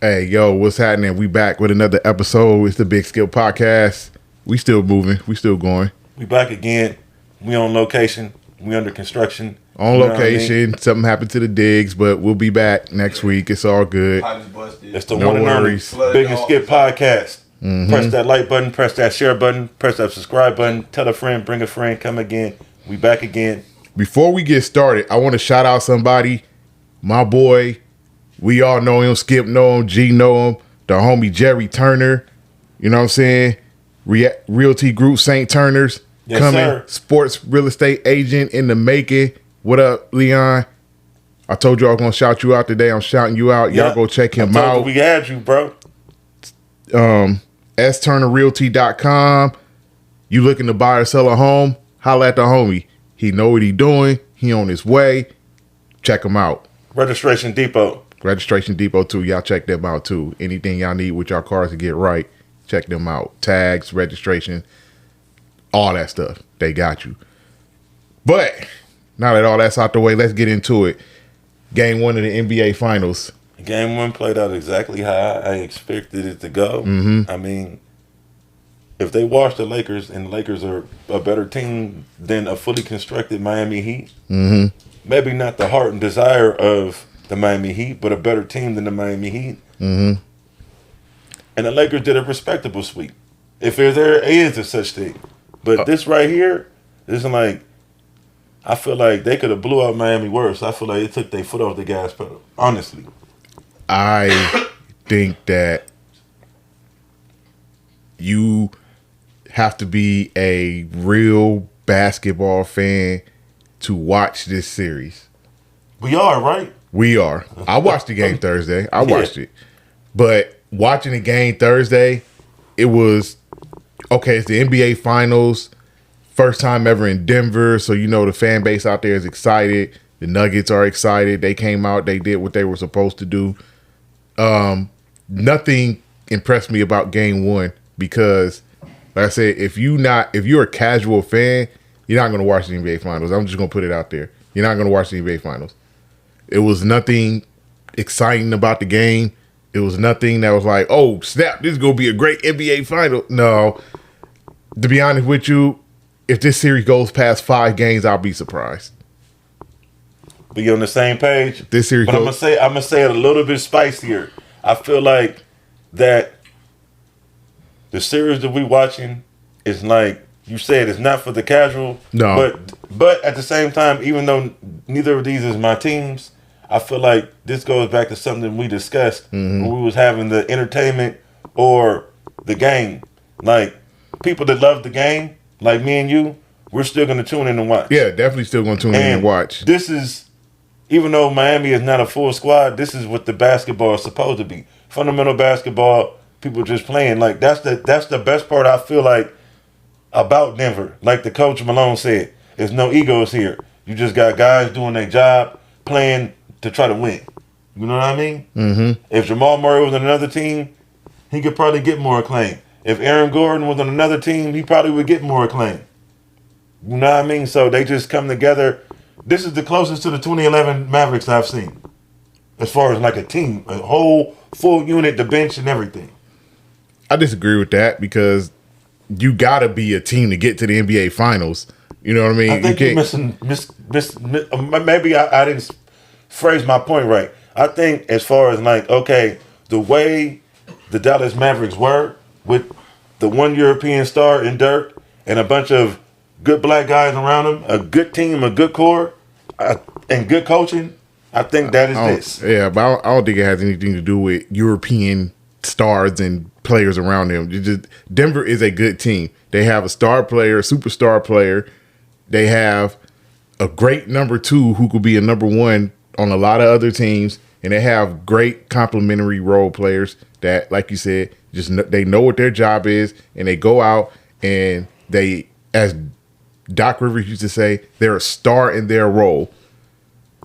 Hey, yo, what's happening? We back with another episode. It's the Big Skill Podcast. We still moving. We still going. We back again. We on location. We under construction. On location. Something happened to the digs, but we'll be back next week. It's all good. It's the one and only Big and Skip Podcast. Mm-hmm. Press that like button. Press that share button. Press that subscribe button. Tell a friend. Bring a friend. Come again. We back again. Before we get started, I want to shout out somebody. My boy. We all know him. Skip know him. G know him. The homie Jerry Turner. You know what I'm saying? Realty Group St. Turner's. Yes, coming. Sir. Sports real estate agent in the making. What up, Leon? I told you I was going to shout you out today. I'm shouting you out. Y'all go check him out. We had you, bro. STurnerRealty.com. You looking to buy or sell a home? Holla at the homie. He know what he doing. He on his way. Check him out. Registration Depot too. Y'all check them out too. Anything y'all need with y'all cars to get right, check them out. Tags, registration, all that stuff. They got you. But now that all that's out the way, let's get into it. Game 1 of the NBA Finals. Game 1 played out exactly how I expected it to go. Mm-hmm. I mean, if they wash the Lakers and the Lakers are a better team than a fully constructed Miami Heat, mm-hmm. maybe not the heart and desire of the Miami Heat, but a better team than the Miami Heat. Mm-hmm. And the Lakers did a respectable sweep, if there is a such thing. But this right here, this is like, I feel like they could have blew out Miami worse. I feel like it took their foot off the gas pedal, honestly. I think that you have to be a real basketball fan to watch this series. We are, right? We are. I watched the game Thursday. I watched it. But watching the game Thursday, it was, okay, it's the NBA Finals. First time ever in Denver. So, you know, the fan base out there is excited. The Nuggets are excited. They came out. They did what they were supposed to do. Nothing impressed me about game 1 because, like I said, if you're a casual fan, you're not going to watch the NBA Finals. I'm just going to put it out there. You're not going to watch the NBA Finals. It was nothing exciting about the game. It was nothing that was like, oh, snap, this is going to be a great NBA Final. No. To be honest with you, if this series goes past 5 games, I'll be surprised. Be on the same page. This series but I'm gonna say it a little bit spicier. I feel like that the series that we watching is like you said, it's not for the casual. No. But at the same time, even though neither of these is my teams, I feel like this goes back to something we discussed when we was having the entertainment or the game. Like, people that love the game, like me and you, we're still going to tune in and watch. Yeah, definitely still going to tune in and watch. This is, even though Miami is not a full squad, this is what the basketball is supposed to be. Fundamental basketball, people just playing. Like, that's the best part I feel like about Denver. Like the coach Malone said, there's no egos here. You just got guys doing their job, playing to try to win. You know what I mean? Mm-hmm. If Jamal Murray was on another team, he could probably get more acclaim. If Aaron Gordon was on another team, he probably would get more acclaim. You know what I mean? So they just come together. This is the closest to the 2011 Mavericks I've seen. As far as like a team, a whole full unit, the bench and everything. I disagree with that because you got to be a team to get to the NBA Finals. You know what I mean? I think you're missing. Maybe I didn't phrase my point right. I think as far as like, okay, the way the Dallas Mavericks were with the one European star in Dirk and a bunch of good black guys around them, a good team, a good core, and good coaching, I think that is this. Yeah, but I don't think it has anything to do with European stars and players around them. Denver is a good team. They have a star player, a superstar player. They have a great number 2 who could be a number 1 on a lot of other teams, and they have great complementary role players that, like you said, they know what their job is, and they go out and they, as Doc Rivers used to say, they're a star in their role.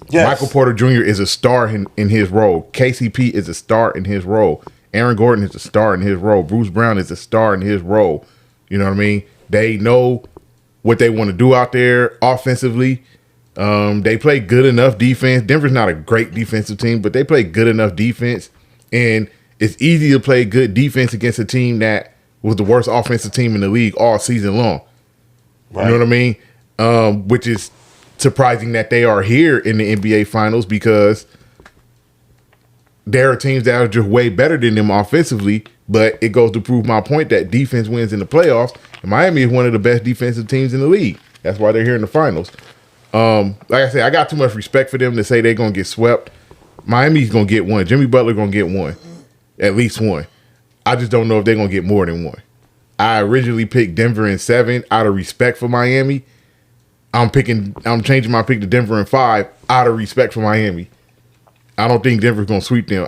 Yes. Michael Porter Jr. is a star in his role. KCP is a star in his role. Aaron Gordon is a star in his role. Bruce Brown is a star in his role. You know what I mean? They know what they want to do out there offensively. They play good enough defense. Denver's not a great defensive team, but they play good enough defense. And it's easy to play good defense against a team that was the worst offensive team in the league all season long. Right. You know what I mean? Which is surprising that they are here in the NBA Finals because there are teams that are just way better than them offensively, but it goes to prove my point that defense wins in the playoffs. And Miami is one of the best defensive teams in the league. That's why they're here in the finals. Like I said, I got too much respect for them to say they're going to get swept. Miami's going to get one. Jimmy Butler going to get one. At least one. I just don't know if they're going to get more than one. I originally picked Denver in 7 out of respect for Miami. I'm changing my pick to Denver in 5 out of respect for Miami. I don't think Denver's going to sweep them.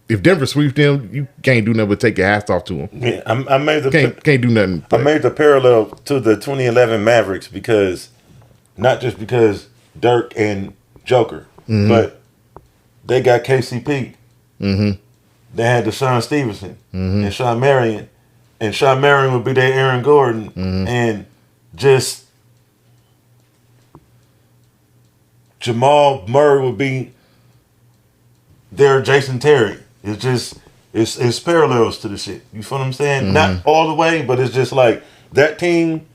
If Denver sweeps them, you can't do nothing but take your hats off to them. Yeah, I made the can't do nothing. I made the parallel to the 2011 Mavericks because not just because Dirk and Joker, but they got KCP. Mm-hmm. They had Deshaun Stevenson and Sean Marion, and Sean Marion would be their Aaron Gordon, and just Jamal Murray would be their Jason Terry. It's just it's parallels to the shit. You feel what I'm saying? Not all the way, but it's just like that team.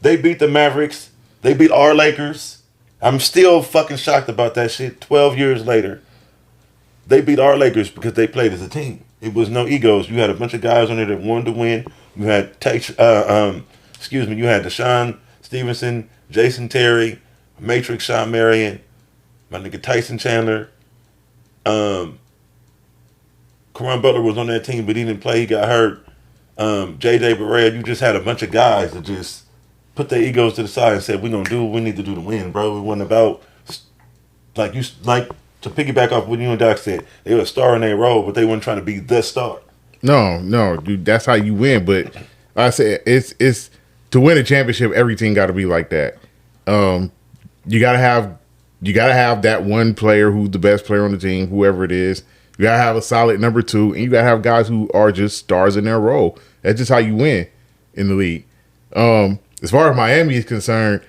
They beat the Mavericks. They beat our Lakers. I'm still fucking shocked about that shit. 12 years later, they beat our Lakers because they played as a team. It was no egos. You had a bunch of guys on there that wanted to win. You had you had Deshaun Stevenson, Jason Terry, Matrix Sean Marion, my nigga Tyson Chandler. Caron Butler was on that team, but he didn't play. He got hurt. JJ Barea, you just had a bunch of guys that just put their egos to the side and said, we're going to do what we need to do to win, bro. It wasn't about, like to piggyback off what you and Doc said, they were a star in their role, but they weren't trying to be the star. No, dude, that's how you win. But like I said, it's to win a championship, every team got to be like that. You gotta have that one player who's the best player on the team, whoever it is. You gotta have a solid number 2, and you gotta have guys who are just stars in their role. That's just how you win in the league. As far as Miami is concerned,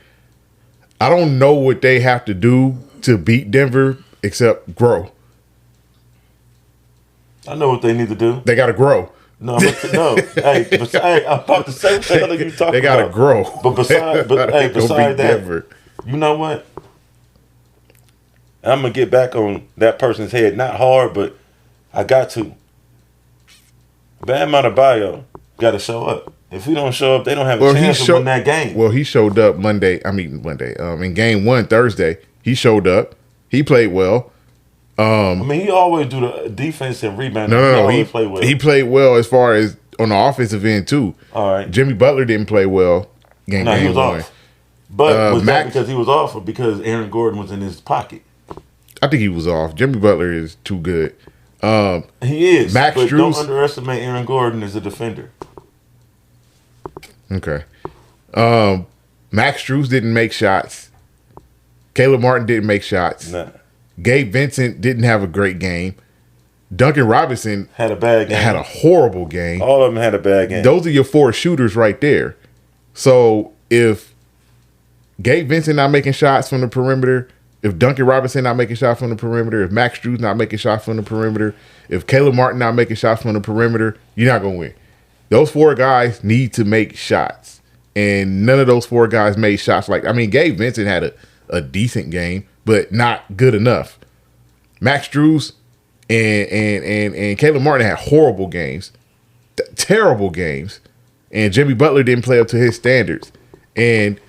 I don't know what they have to do to beat Denver except grow. I know what they need to do. They gotta grow. No. Hey, I'm about to say what the hell are you talking about? They gotta grow. But beside that, Denver. You know what? I'm gonna get back on that person's head. Not hard, but I got to. Bam Adebayo got to show up. If he don't show up, they don't have a chance to win that game. Well, he showed up Monday. In game 1 Thursday, he showed up. He played well. He always do the defense and rebound. No. He played well. He played well as far as on the offensive end too. All right. Jimmy Butler didn't play well. He was off. But was that because he was off or because Aaron Gordon was in his pocket? I think he was off. Jimmy Butler is too good. He is. Max but Strus, don't underestimate Aaron Gordon as a defender. Okay. Max Strus didn't make shots. Caleb Martin didn't make shots. Nah. Gabe Vincent didn't have a great game. Duncan Robinson had a bad game. Had a horrible game. All of them had a bad game. Those are your 4 shooters right there. So if Gabe Vincent not making shots from the perimeter, if Duncan Robinson not making shots from the perimeter, if Max Strus not making shots from the perimeter, if Caleb Martin not making shots from the perimeter, you're not going to win. Those 4 guys need to make shots. And none of those 4 guys made shots. Gabe Vincent had a decent game, but not good enough. Max Strus and Caleb Martin had horrible games. Terrible games. And Jimmy Butler didn't play up to his standards. And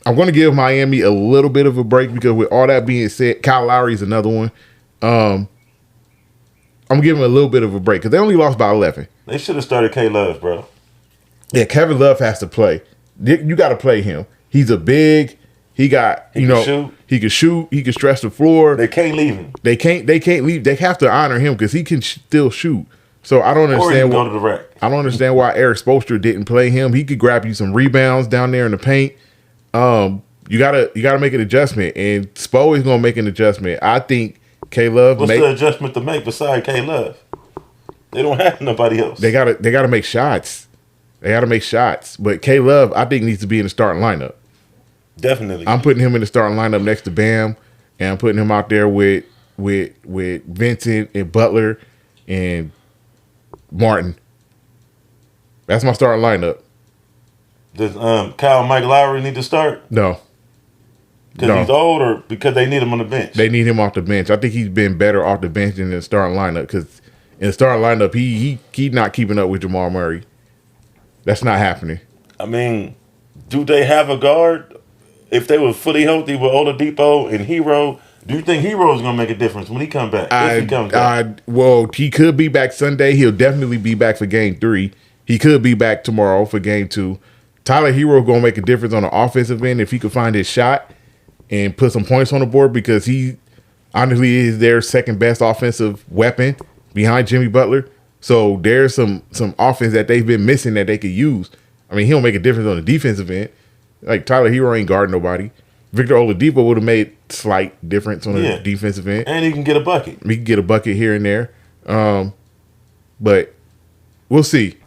I'm going to give Miami a little bit of a break because with all that being said, Kyle Lowry is another one. I'm going to give him a little bit of a break because they only lost by 11. They should have started K Love, bro. Yeah, Kevin Love has to play. You got to play him. He's a big. He got, he can shoot. He can stretch the floor. They can't leave him. They can't leave. They have to honor him because he can still shoot. So I don't understand. Go to the rack. I don't understand why Eric Spoelstra didn't play him. He could grab you some rebounds down there in the paint. You gotta make an adjustment, and Spo is gonna make an adjustment. I think K Love. What's the adjustment to make beside K Love? They don't have nobody else. They gotta make shots. They gotta make shots. But K Love, I think, needs to be in the starting lineup. Definitely. I'm putting him in the starting lineup next to Bam, and I'm putting him out there with with Vincent and Butler and Martin. That's my starting lineup. Does Kyle Mike Lowry need to start? No. Because he's old or because they need him on the bench? They need him off the bench. I think he's been better off the bench than in the starting lineup because in the starting lineup, he not keeping up with Jamal Murray. That's not happening. I mean, do they have a guard? If they were fully healthy with Oladipo and Hero, do you think Hero is going to make a difference when he comes back? If he comes back? Well, he could be back Sunday. He'll definitely be back for Game 3. He could be back tomorrow for Game 2. Tyler Hero going to make a difference on the offensive end if he could find his shot and put some points on the board because he honestly is their second best offensive weapon behind Jimmy Butler. So there's some offense that they've been missing that they could use. I mean, he'll make a difference on the defensive end. Like Tyler Hero ain't guarding nobody. Victor Oladipo would have made slight difference on the defensive end. And he can get a bucket. He can get a bucket here and there. But we'll see.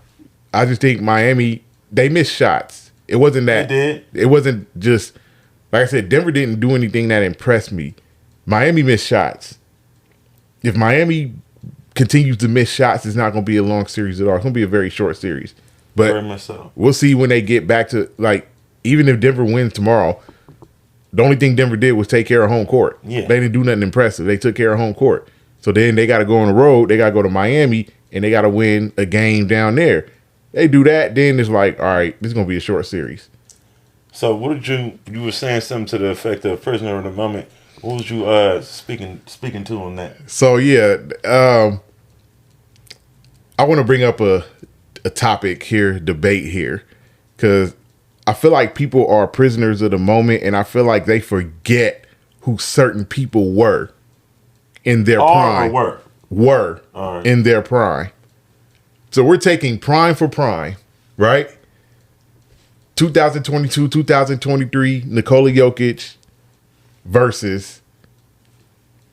I just think Miami, they missed shots. It wasn't that. They did. It wasn't just, like I said, Denver didn't do anything that impressed me. Miami missed shots. If Miami continues to miss shots, it's not going to be a long series at all. It's going to be a very short series. But very much so. We'll see when they get back to, like, even if Denver wins tomorrow, the only thing Denver did was take care of home court. Yeah. They didn't do nothing impressive. They took care of home court. So then they got to go on the road. They got to go to Miami, and they got to win a game down there. They do that, then it's like, all right, this is going to be a short series. So what did you were saying something to the effect of prisoner of the moment. What was you speaking to on that? So, yeah, I want to bring up a topic here, debate here, because I feel like people are prisoners of the moment, and I feel like they forget who certain people were in their prime. Were right. In their prime. So we're taking prime for prime, right? 2022, 2023, Nikola Jokic versus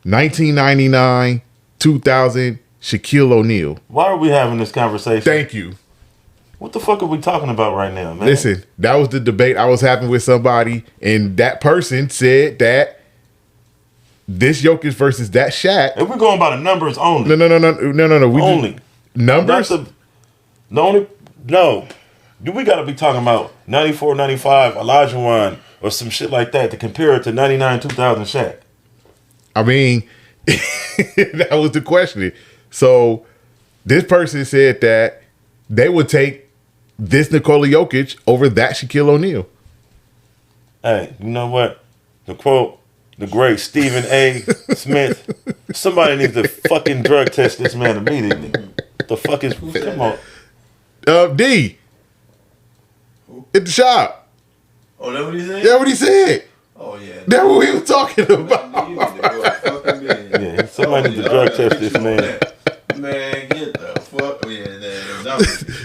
1999, 2000, Shaquille O'Neal. Why are we having this conversation? Thank you. What the fuck are we talking about right now, man? Listen, that was the debate I was having with somebody, and that person said that this Jokic versus that Shaq. If we're going by the numbers only. No. We only. Numbers? No. We got to be talking about 94, 95, Olajuwon, or some shit like that to compare it to 99, 2000 Shaq. I mean, that was the question. So this person said that they would take this Nikola Jokic over that Shaquille O'Neal. Hey, you know what? To quote the great Stephen A. Smith, somebody needs to fucking drug test this man immediately. What the fuck is... Come on. D. At the shop. Oh, that what he said? That's what he said. Oh, yeah. That's what we were talking about. Yeah, somebody needs to drug test this man. Man, get the fuck. Oh, yeah,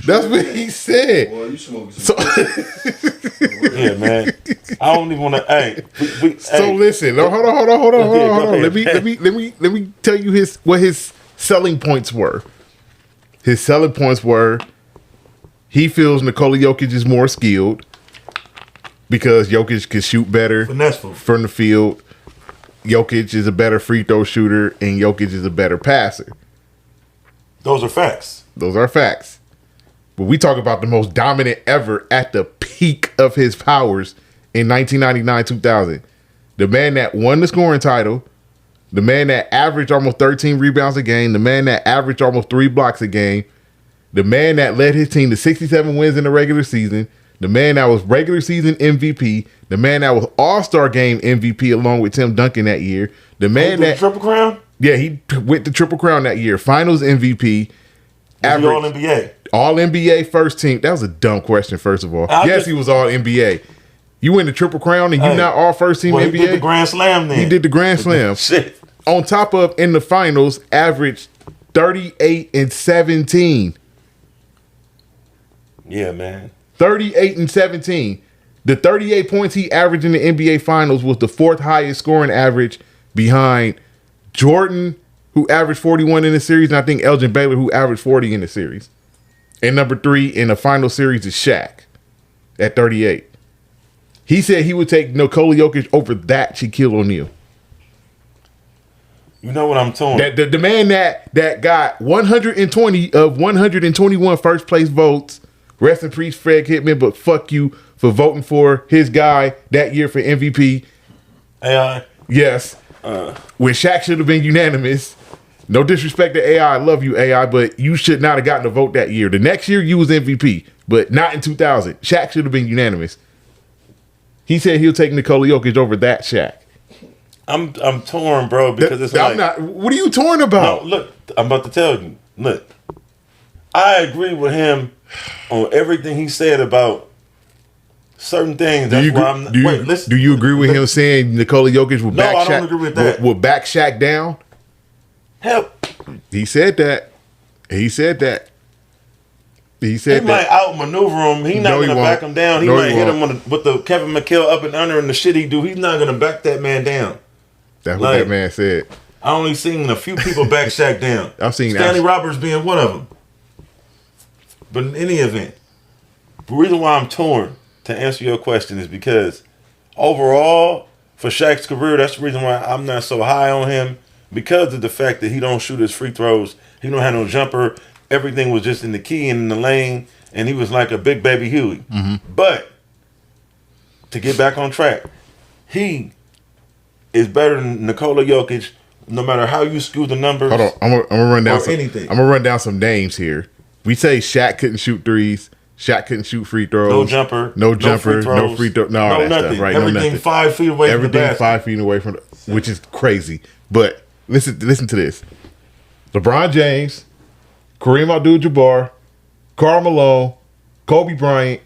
that's what he said. Boy, you smoking some yeah, man. I don't even want to. Hey, listen. No, hold on. Let me tell you what his selling points were. His selling points were he feels Nikola Jokic is more skilled because Jokic can shoot better from the field. Jokic is a better free throw shooter, and Jokic is a better passer. Those are facts. But we talk about the most dominant ever at the peak of his powers in 1999-2000. The man that won the scoring title, the man that averaged almost 13 rebounds a game, the man that averaged almost 3 blocks a game, the man that led his team to 67 wins in the regular season, the man that was regular season MVP, the man that was All-Star Game MVP along with Tim Duncan that year, the man that Triple Crown? Yeah, he went to Triple Crown that year. Finals MVP. All-NBA. All-NBA first team. That was a dumb question, first of all. He was All-NBA. You win the Triple Crown and you not all first team NBA? He did the Grand Slam then. He did the Grand Slam. Shit. On top of, in the finals, averaged 38 and 17. Yeah, man. 38 and 17. The 38 points he averaged in the NBA finals was the 4th highest scoring average behind Jordan, who averaged 41 in the series, and I think Elgin Baylor, who averaged 40 in the series. And number 3 in the final series is Shaq at 38. He said he would take Nikola Jokic over that Shaquille O'Neal. You know what I'm torn. That the man that got 120 of 121 first place votes. Rest in peace, Fred Hitman. But fuck you for voting for his guy that year for MVP. AI. Yes. When Shaq should have been unanimous. No disrespect to AI. I love you, AI, but you should not have gotten a vote that year. The next year, you was MVP, but not in 2000. Shaq should have been unanimous. He said he'll take Nikola Jokic over that Shaq. I'm torn, bro, because it's I'm like... not. What are you torn about? No, look, I'm about to tell you. Look, I agree with him on everything he said about certain things. That's why I'm... Do you agree with him saying Nikola Jokic will back Shaq? I don't agree with that. Will back Shaq down? Help. He said that. He said that. He might outmaneuver him. He's not going to back him down. He might hit him with the Kevin McHale up and under and the shit he do. He's not going to back that man down. That's what that man said. I only seen a few people back Shaq down. I've seen Stanley Roberts being one of them. But in any event, the reason why I'm torn, to answer your question, is because overall, for Shaq's career, that's the reason why I'm not so high on him. Because of the fact that he don't shoot his free throws, he don't have no jumper. Everything was just in the key and in the lane, and he was like a big baby Huey. Mm-hmm. But to get back on track, he is better than Nikola Jokic. No matter how you skew the numbers. Hold on, I'm gonna run down anything. I'm gonna run down some names here. We say Shaq couldn't shoot threes. Shaq couldn't shoot free throws. No jumper. No free throw. No, all that nothing. Stuff, right? Everything nothing. 5 feet away from the basket. Everything 5 feet away from which is crazy. But listen to this. LeBron James, Kareem Abdul-Jabbar, Karl Malone, Kobe Bryant,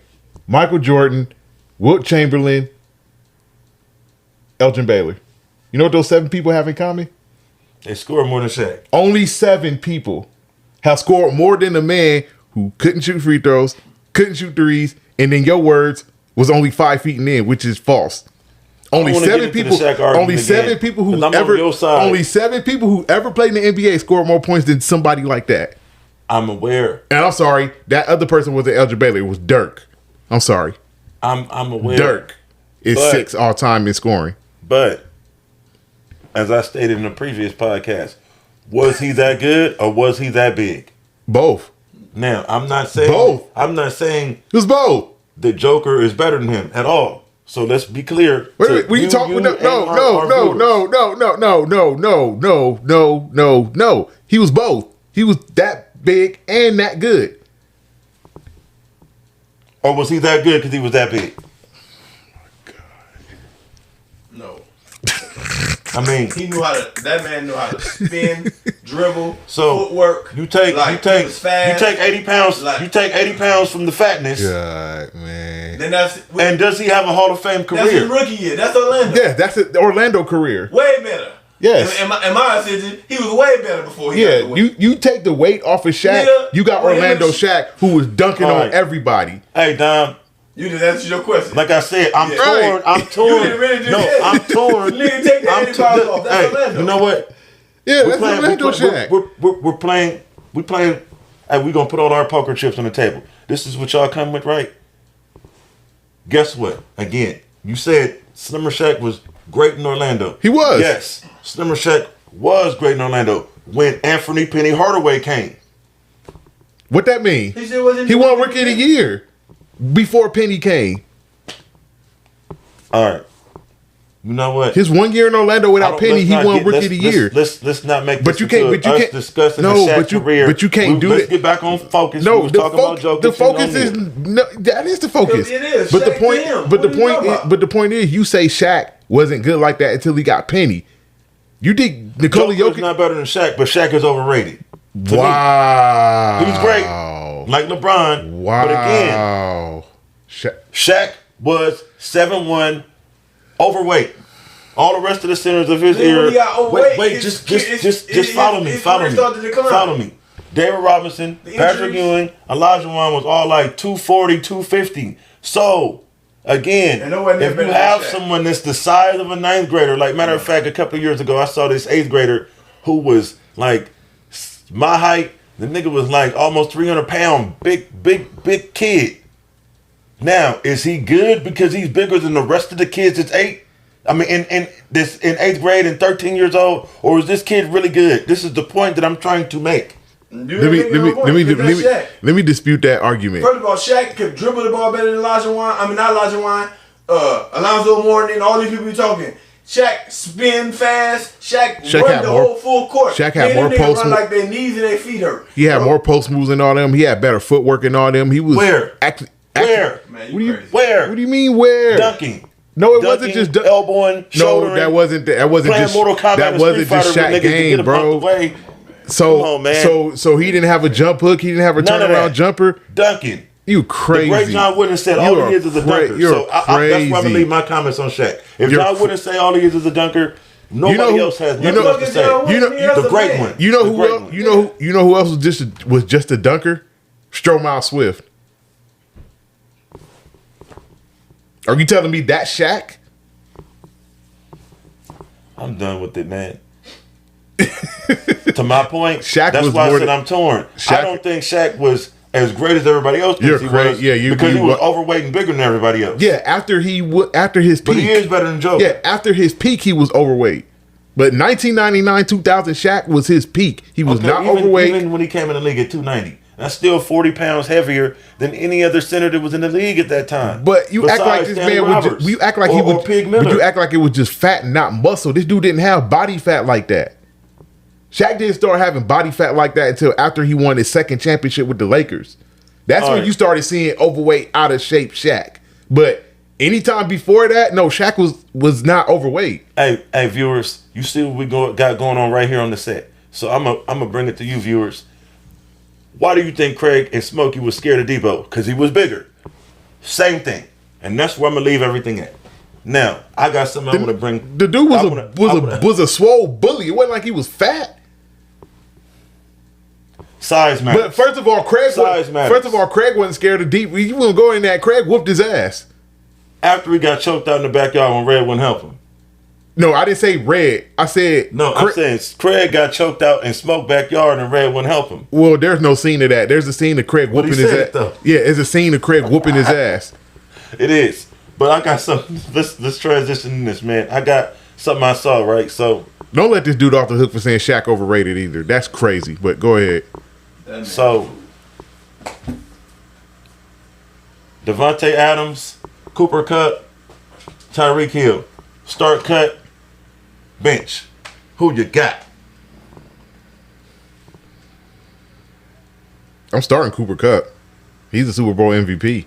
Michael Jordan, Wilt Chamberlain, Elgin Baylor. You know what those 7 people have in common? They scored more than Shaq. Only 7 people have scored more than a man who couldn't shoot free throws, couldn't shoot threes, and in your words, was only 5 feet in, which is false. Only 7 people. Only 7 people who ever. Only 7 people who ever played in the NBA scored more points than somebody like that. I'm aware. And I'm sorry, that other person wasn't Elgin Baylor. It was Dirk. I'm sorry. I'm aware. Dirk is 6 all time in scoring. But as I stated in the previous podcast, was he that good or was he that big? Both. Now I'm not saying both. I'm not saying it was both. The Joker is better than him at all. So let's be clear. Wait, when you talk, no. He was both. He was that big and that good. Or was he that good because he was that big? No. I mean, he knew how to. That man knew how to spin, dribble, so footwork. You take 80 pounds. Like, you take 80 pounds from the fatness. God, man. Then and does he have a Hall of Fame career? That's his rookie year. That's Orlando. Yeah, that's an Orlando career. Way better. Yes. In my opinion, he was way better before he got the weight. You take the weight off of Shaq. Yeah, you got Orlando Shaq, who was dunking on everybody. Hey, Dom. You just answered your question. Like I said, I'm torn. I'm torn. You didn't really I'm torn. Nigga, take the 80 pounds off. That's Orlando. You know what? Yeah, that's Orlando Shaq. We're playing. Hey, we're going to put all our poker chips on the table. This is what y'all come with, right? Guess what? Again, you said Slimmer Shaq was great in Orlando. He was. Yes. Slimmer Shaq was great in Orlando when Anthony Penny Hardaway came. What that mean? He won Rookie of the Year before Penny came. All right. You know what? His 1 year in Orlando without Penny, he won Rookie of the Year. Let's not make this discussing career. But you can't do that. Let's get back on focus. No, the focus is that is the focus. It is. But the point is, you say Shaq wasn't good like that until he got Penny. You think Nikola Jokic not better than Shaq, but Shaq is overrated. Wow, he's great, like LeBron. Wow, but again, Shaq was 7'1", overweight. All the rest of the centers of his era. Wait, just follow me. David Robinson, Patrick Ewing, Elijah Wan was all like 240, 250. So, again, if you have someone that's the size of a 9th grader, like matter of fact, a couple of years ago, I saw this 8th grader who was like my height. The nigga was like almost 300 pound, big kid. Now, is he good because he's bigger than the rest of the kids that's 8? I mean, in 8th grade and 13 years old, or is this kid really good? This is the point that I'm trying to make. Let me dispute that argument. First of all, Shaq could dribble the ball better than Elijah Wan. I mean, not Elijah Wan. Alonzo Mourning, all these people you talking. Shaq spin fast. Shaq run the whole full court. Shaq had more post moves. Like their knees and their feet hurt. He had more post moves than all them. He had better footwork than all them. He was where? Where? Man, what do you mean where? Dunking. No, it wasn't just elbowing, shouldering. No, that wasn't just Mortal Kombat that wasn't just Shaq game, bro. So come on, man. So he didn't have a jump hook. He didn't have a turnaround jumper. Dunking. You crazy. The great John Wooden said all he is a dunker. So that's why I'm going to leave my comments on Shaq. If John Wooden say all he is a dunker, nobody else has nothing else to say. The great one. You know who else was just a dunker? Stromile Swift. Are you telling me that's Shaq? I'm done with it, man. To my point, Shaq that's was why I said I'm torn. I don't think Shaq was as great as everybody else thinks he was. Because he was overweight and bigger than everybody else. Yeah, after his peak. But he is better than Joe. Yeah, after his peak, he was overweight. But 1999, 2000, Shaq was his peak. He was not overweight. Even when he came in the league at 290. That's still 40 pounds heavier than any other center that was in the league at that time. But you act like this man would. You act like he would. But you act like it was just fat and not muscle. This dude didn't have body fat like that. Shaq didn't start having body fat like that until after he won his second championship with the Lakers. That's when you started seeing overweight, out of shape Shaq. But anytime before that, no, Shaq was not overweight. Hey, viewers, you see what we got going on right here on the set. So I'm gonna bring it to you, viewers. Why do you think Craig and Smokey was scared of Debo? Because he was bigger. Same thing. And that's where I'm going to leave everything at. Now, I got something I want to bring. The dude was a swole bully. It wasn't like he was fat. Size matters. But first of all, Craig wasn't scared of deep. He wasn't going in that. Craig whooped his ass. After he got choked out in the backyard when Red wouldn't help him. No, I didn't say Red. I said I'm saying Craig got choked out in Smoke backyard and Red wouldn't help him. Well, there's no scene of that. There's a scene of Craig whooping his ass. Yeah, it's a scene of Craig whooping his ass. It is. But I got something. Let's transition in this, man. I got something I saw, right? So don't let this dude off the hook for saying Shaq overrated either. That's crazy. But go ahead. So Devontae Adams, Cooper Kupp, Tyreek Hill. Start cut. Bench. Who you got? I'm starting Cooper Kupp. He's a Super Bowl MVP.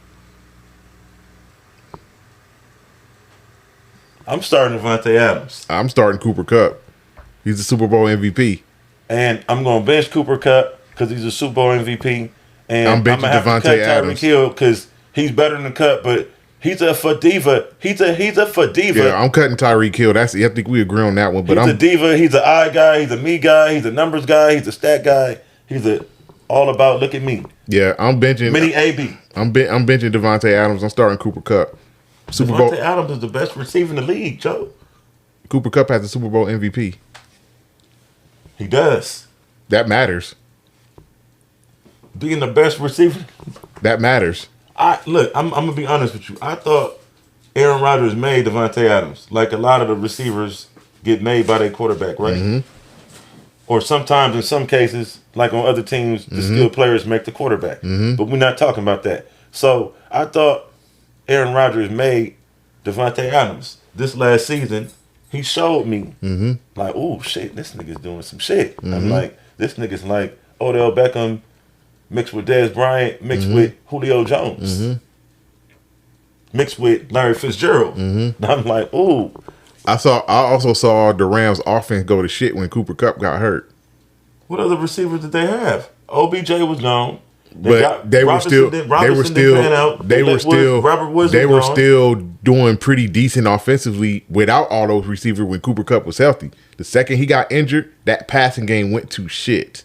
I'm starting Devontae Adams. I'm starting Cooper Kupp. He's a Super Bowl MVP. And I'm going to bench Cooper Kupp because he's a Super Bowl MVP. And I'm benching Devontae Adams. Tyreek Hill because he's better than Kupp, but he's a Fadiva. He's a Fadiva. Yeah, I'm cutting Tyreek Hill. I think we agree on that one. But he's a diva. He's an eye guy. He's a me guy. He's a numbers guy. He's a stat guy. He's a all about look at me. Yeah, I'm benching. Mini AB. I'm benching Devontae Adams. I'm starting Cooper Kupp. Devontae Adams is the best receiver in the league, Joe. Cooper Kupp has a Super Bowl MVP. He does. That matters. Being the best receiver. That matters. I'm gonna be honest with you. I thought Aaron Rodgers made Devontae Adams. Like a lot of the receivers get made by their quarterback, right? Mm-hmm. Or sometimes in some cases, like on other teams, the skilled players make the quarterback. Mm-hmm. But we're not talking about that. So I thought Aaron Rodgers made Devontae Adams. This last season, he showed me like, oh shit, this nigga's doing some shit. Mm-hmm. I'm like, this nigga's like Odell Beckham mixed with Dez Bryant, mixed with Julio Jones, mixed with Larry Fitzgerald. Mm-hmm. I'm like, ooh. I also saw the Rams offense go to shit when Cooper Kupp got hurt. What other receivers did they have? OBJ was gone. They were still doing pretty decent offensively without all those receivers when Cooper Kupp was healthy. The second he got injured, that passing game went to shit.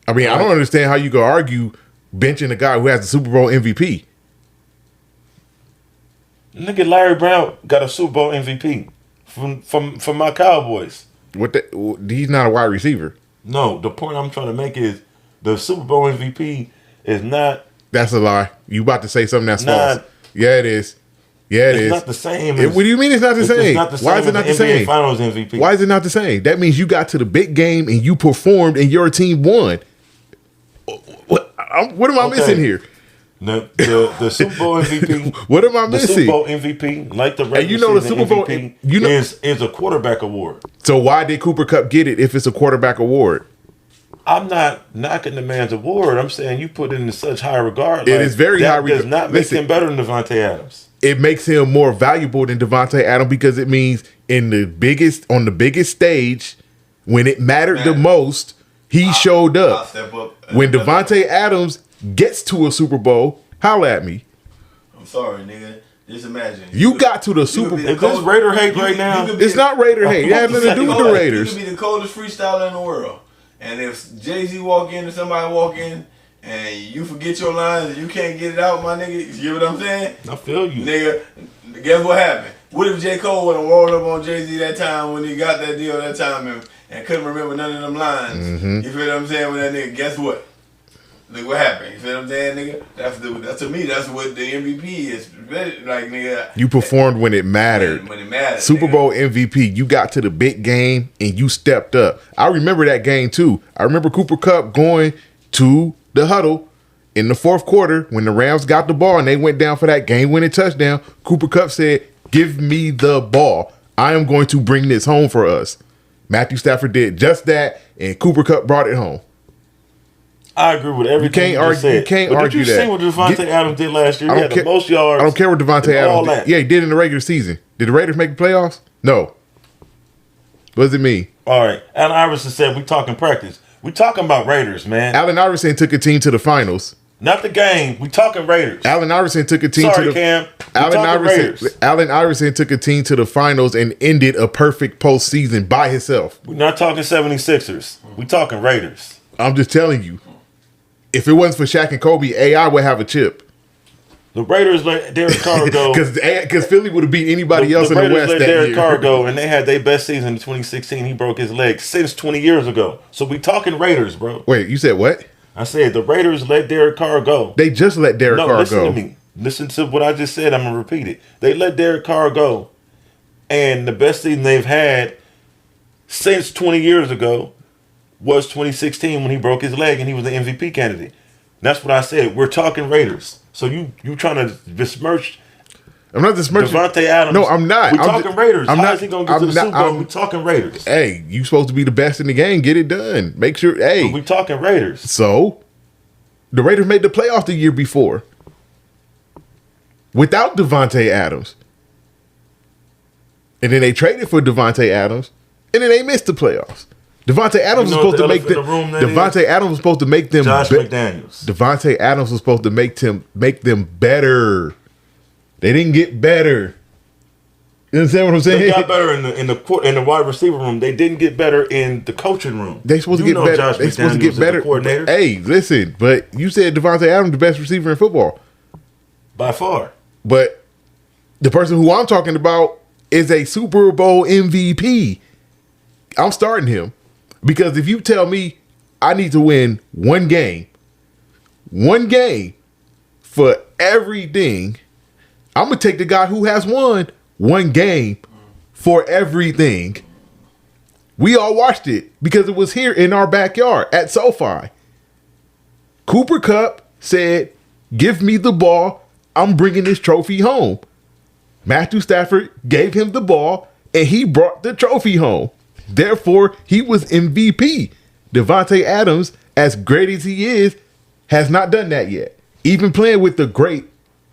I mean, I don't understand how you could argue benching a guy who has the Super Bowl MVP. Nigga, Larry Brown got a Super Bowl MVP from my Cowboys. He's not a wide receiver. No, the point I'm trying to make is the Super Bowl MVP is not. That's a lie. You about to say something that's false? Yeah, it is. Yeah, it's not the same. What do you mean it's not the same? It's not the same. Why is it not the NBA same? Finals MVP. Why is it not the same? That means you got to the big game and you performed and your team won. What am I missing here? The Super Bowl MVP. What am I missing? The Super Bowl MVP, like the regular the season Super Bowl MVP, is a quarterback award. So why did Cooper Kupp get it if it's a quarterback award? I'm not knocking the man's award. I'm saying you put it in such high regard. It is very high regard. That does not make him better than Devontae Adams. It makes him more valuable than Devontae Adams because it means on the biggest stage, when it mattered the most, he showed up. When Devontae Adams gets to a Super Bowl, holla at me. I'm sorry, nigga. Just imagine. You got to the Super Bowl. Is this Raider hate right now? It's not Raider hate. It has nothing to do with the Raiders. You could be the coldest freestyler in the world. And if Jay-Z walk in or somebody walk in and you forget your lines and you can't get it out, my nigga, you know what I'm saying? I feel you. Nigga, guess what happened? What if J. Cole would have rolled up on Jay-Z that time when he got that deal that time and couldn't remember none of them lines? Mm-hmm. You feel what I'm saying with that nigga? Guess what? Look what happened. You feel what I'm saying, nigga? That's to me, that's what the MVP is. Like, nigga. You performed when it mattered. When it mattered. Super Bowl MVP. You got to the big game and you stepped up. I remember that game too. I remember Cooper Kupp going to the huddle in the fourth quarter when the Rams got the ball and they went down for that game-winning touchdown. Cooper Kupp said, "Give me the ball. I am going to bring this home for us." Matthew Stafford did just that, and Cooper Kupp brought it home. I agree with everything you just said. You can't but argue that. Did you see what Devontae Adams did last year? He had the most yards. I don't care what Devontae Adams did. Yeah, he did in the regular season. Did the Raiders make the playoffs? No. What does it mean? All right. Allen Iverson said, we talking practice. We talking about Raiders, man. Allen Iverson took a team to the finals. Not the game. We talking Raiders. Allen Iverson took a team to the Cam. Allen Iverson took a team to the finals and ended a perfect postseason by himself. We're not talking 76ers. We talking Raiders. I'm just telling you. If it wasn't for Shaq and Kobe, AI would have a chip. The Raiders let Derek Carr go. Because Philly would have beat anybody else in the West that year. Derek Carr go, and they had their best season in 2016. He broke his leg since 20 years ago. So we talking Raiders, bro. Wait, you said what? I said the Raiders let Derek Carr go. They just let Derek Carr go. Listen to me. Listen to what I just said. I'm going to repeat it. They let Derek Carr go. And the best season they've had since 20 years ago was 2016 when he broke his leg and he was the MVP candidate. That's what I said. We're talking Raiders. So you trying to besmirch? I'm not besmirching Devontae Adams. No, I'm not. We're talking Raiders. How is he going to get to the Super Bowl? We're talking Raiders. Hey, you supposed to be the best in the game. Get it done. Make sure. Hey, we're talking Raiders. So the Raiders made the playoffs the year before without Devontae Adams, and then they traded for Devontae Adams, and then they missed the playoffs. Devontae Adams was supposed to make them. Devontae Adams was supposed to make them. Josh McDaniels. Devontae Adams was supposed to make them better. They didn't get better. You understand what I'm saying? They got better in the wide receiver room. They didn't get better in the coaching room. They supposed to get better. They supposed to get better. Coordinator. Hey, listen, but you said Devontae Adams the best receiver in football by far. But the person who I'm talking about is a Super Bowl MVP. I'm starting him. Because if you tell me I need to win one game for everything, I'm going to take the guy who has won one game for everything. We all watched it because it was here in our backyard at SoFi. Cooper Kupp said, "Give me the ball. I'm bringing this trophy home." Matthew Stafford gave him the ball and he brought the trophy home. Therefore, he was MVP. Devontae Adams, as great as he is, has not done that yet. Even playing with the great,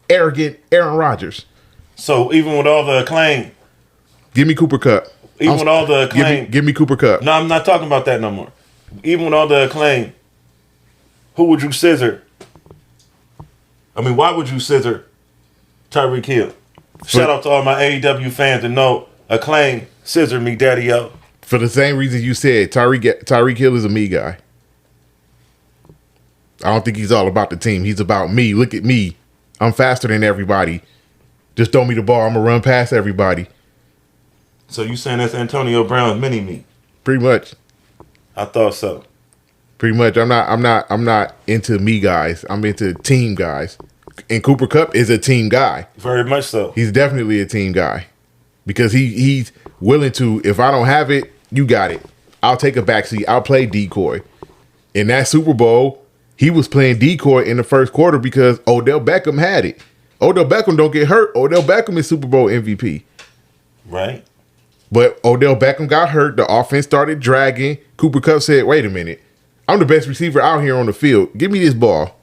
arrogant Aaron Rodgers. So even with all the acclaim, give me Cooper Kupp. Even with all the acclaim, give me Cooper Kupp. No, I'm not talking about that no more. Even with all the acclaim, who would you scissor? I mean, why would you scissor Tyreek Hill? Shout out to all my AEW fans and know acclaim scissor me, daddy-o. For the same reason you said, Tyreek Hill is a me guy. I don't think he's all about the team. He's about me. Look at me. I'm faster than everybody. Just throw me the ball. I'm going to run past everybody. So you saying that's Antonio Brown's mini-me? Pretty much. I thought so. Pretty much. I'm not into me guys. I'm into team guys. And Cooper Kupp is a team guy. Very much so. He's definitely a team guy because he's willing to. If I don't have it, you got it. I'll take a backseat. I'll play decoy. In that Super Bowl, he was playing decoy in the first quarter because Odell Beckham had it. Odell Beckham don't get hurt. Odell Beckham is Super Bowl MVP. Right. But Odell Beckham got hurt. The offense started dragging. Cooper Kupp said, wait a minute. I'm the best receiver out here on the field. Give me this ball.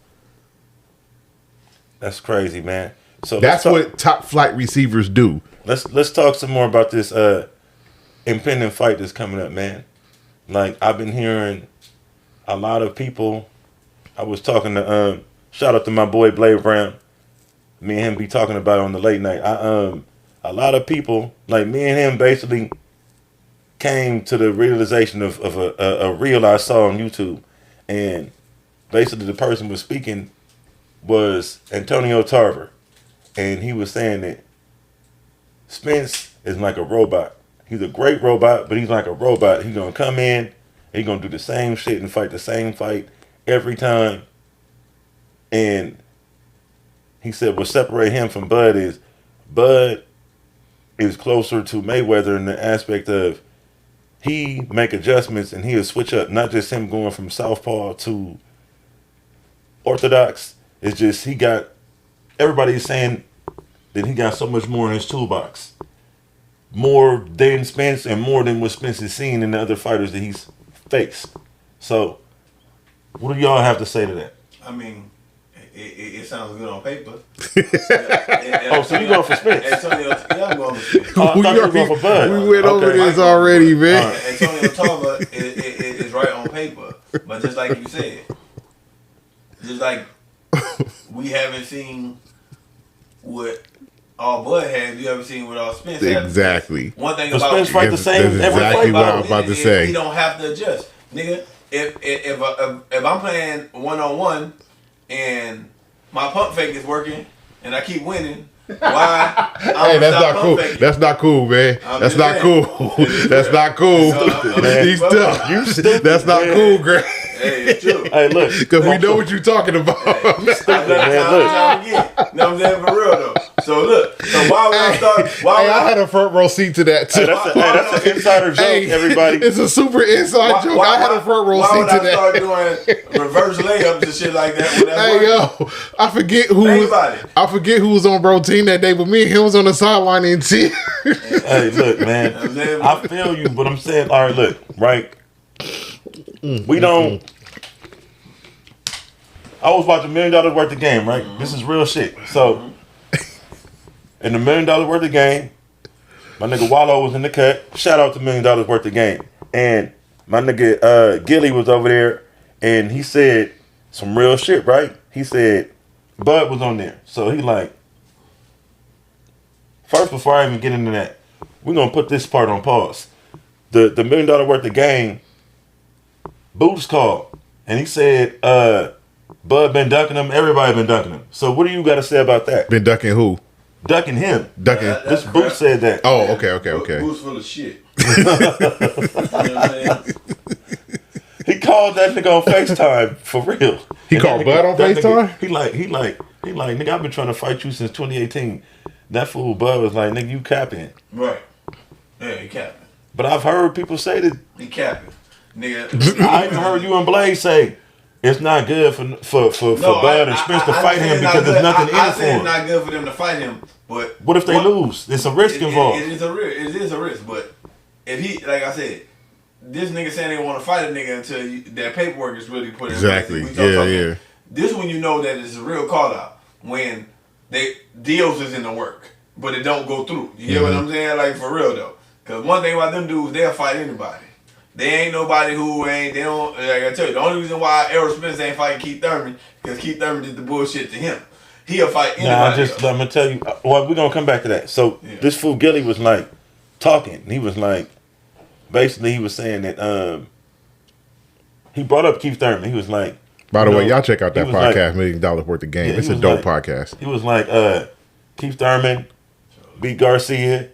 That's crazy, man. So that's what top flight receivers do. Let's talk some more about this impending fight that's coming up, man. Like, I've been hearing a lot of people. I was talking to shout out to my boy Blade Brown. Me and him be talking about it on the late night. A lot of people, like me and him, basically came to the realization of a reel I saw on YouTube, and basically the person was speaking was Antonio Tarver, and he was saying that Spence is like a robot. He's a great robot, but he's like a robot. He's gonna come in, he's gonna do the same shit and fight the same fight every time. And he said what separates him from Bud is closer to Mayweather in the aspect of he make adjustments and he'll switch up. Not just him going from southpaw to orthodox. It's just everybody's saying that he got so much more in his toolbox. More than Spence and more than what Spence has seen in the other fighters that he's faced. So, what do y'all have to say to that? I mean, it sounds good on paper. So you going for Spence? Antonio, yeah, I'm going for Spence. I thought you were going for Bud. We went over this already, man. Antonio Tarver is right on paper. But just like you said, just like we haven't seen what all Bud has, you haven't seen what all Spence has. Exactly. One thing But about Spence fight the same that's every exactly fight. what I was about to say. He don't have to adjust, nigga. If I'm playing 1-on-1 and my pump fake is working and I keep winning, why? Hey, that's not cool. Faking? That's not cool, man. That's not cool. That's not cool. He's tough. You stupid. That's not cool, Greg. Hey, it's true. Hey, look. Because we know what you're talking about. Time again. You know what I'm saying? For real though. So look. So why would I start? I had a front row seat to that too. That's an insider joke, everybody. It's a super inside joke. I had a front row seat to that. Why would I start doing reverse layups and shit like that? Hey yo, I forget who was on bro team that day, but me and him was on the sideline in tears. Hey, look, man. I feel you, but I'm saying, all right, look, right. We don't. I was watching $1 million worth of game, right? This is real shit. So, in the $1 million worth of game, my nigga Wallow was in the cut. Shout out to $1 million worth of game. And my nigga Gilly was over there, and he said some real shit, right? He said Bud was on there. So he like, first, before I even get into that, we're going to put this part on pause. The $1 million worth of game, Boots called, and he said, Bud been ducking him, everybody been ducking him. So what do you got to say about that? Been ducking who? Ducking him. Ducking. This Boots said that. Oh, okay. Boots full of shit. You know what I'm saying? He called that nigga on FaceTime, for real. He called Bud on FaceTime? He like, nigga, I've been trying to fight you since 2018. That fool Bud was like, nigga, you capping. Right. Yeah, he capping. But I've heard people say that. He capping. Nigga. I even heard you and Blaze say it's not good for Bud and Spence to fight him because there's nothing in it for him. I said it's not good for them to fight him, but what if they lose? It's a risk involved. It is a risk, but if he, like I said, this nigga saying they want to fight a nigga until that paperwork is really put in exactly. place. Yeah. This when you know that it's a real call out when deals is in the work, but it don't go through. You get what I'm saying? Like for real though, because one thing about them dudes, they'll fight anybody. They ain't nobody who ain't. They don't. Like I tell you, the only reason why Errol Spence ain't fighting Keith Thurman because Keith Thurman did the bullshit to him. He'll fight anybody. I'm gonna tell you. Well, we're gonna come back to that. So this fool Gilly was like talking. He was like, basically, he was saying that he brought up Keith Thurman. He was like, by the way, y'all check out that podcast, like, $1 million worth of game. Yeah, it's a dope podcast. He was like, Keith Thurman beat Garcia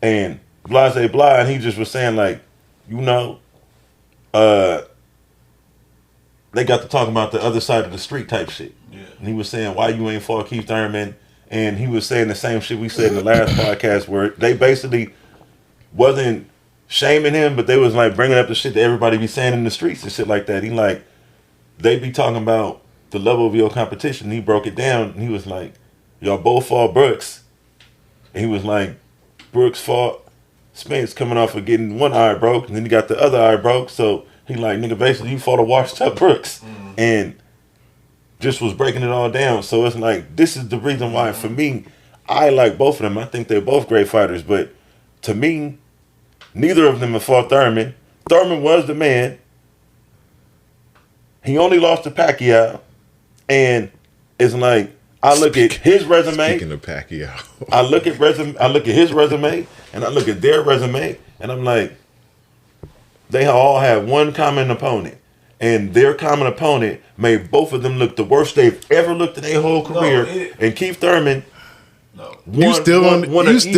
and Blase Blah, and he just was saying like, you know, they got to talking about the other side of the street type shit. Yeah. And he was saying, why you ain't fought Keith Thurman? And he was saying the same shit we said in the last podcast where they basically wasn't shaming him, but they was like bringing up the shit that everybody be saying in the streets and shit like that. He like, they be talking about the level of your competition. He broke it down and he was like, y'all both fought Brooks. And he was like, Brooks fought Spence coming off of getting one eye broke, and then he got the other eye broke. So he like, nigga, basically you fought a washed up Brooks. And just was breaking it all down. So it's like, this is the reason why, for me, I like both of them. I think they're both great fighters. But to me, neither of them have fought Thurman. Thurman was the man. He only lost to Pacquiao. And it's like, I look at his resume. Speaking of Pacquiao. I look at his resume, and I look at their resume, and I'm like, they all have one common opponent. And their common opponent made both of them look the worst they've ever looked in their whole career. And Keith Thurman, you still on this? It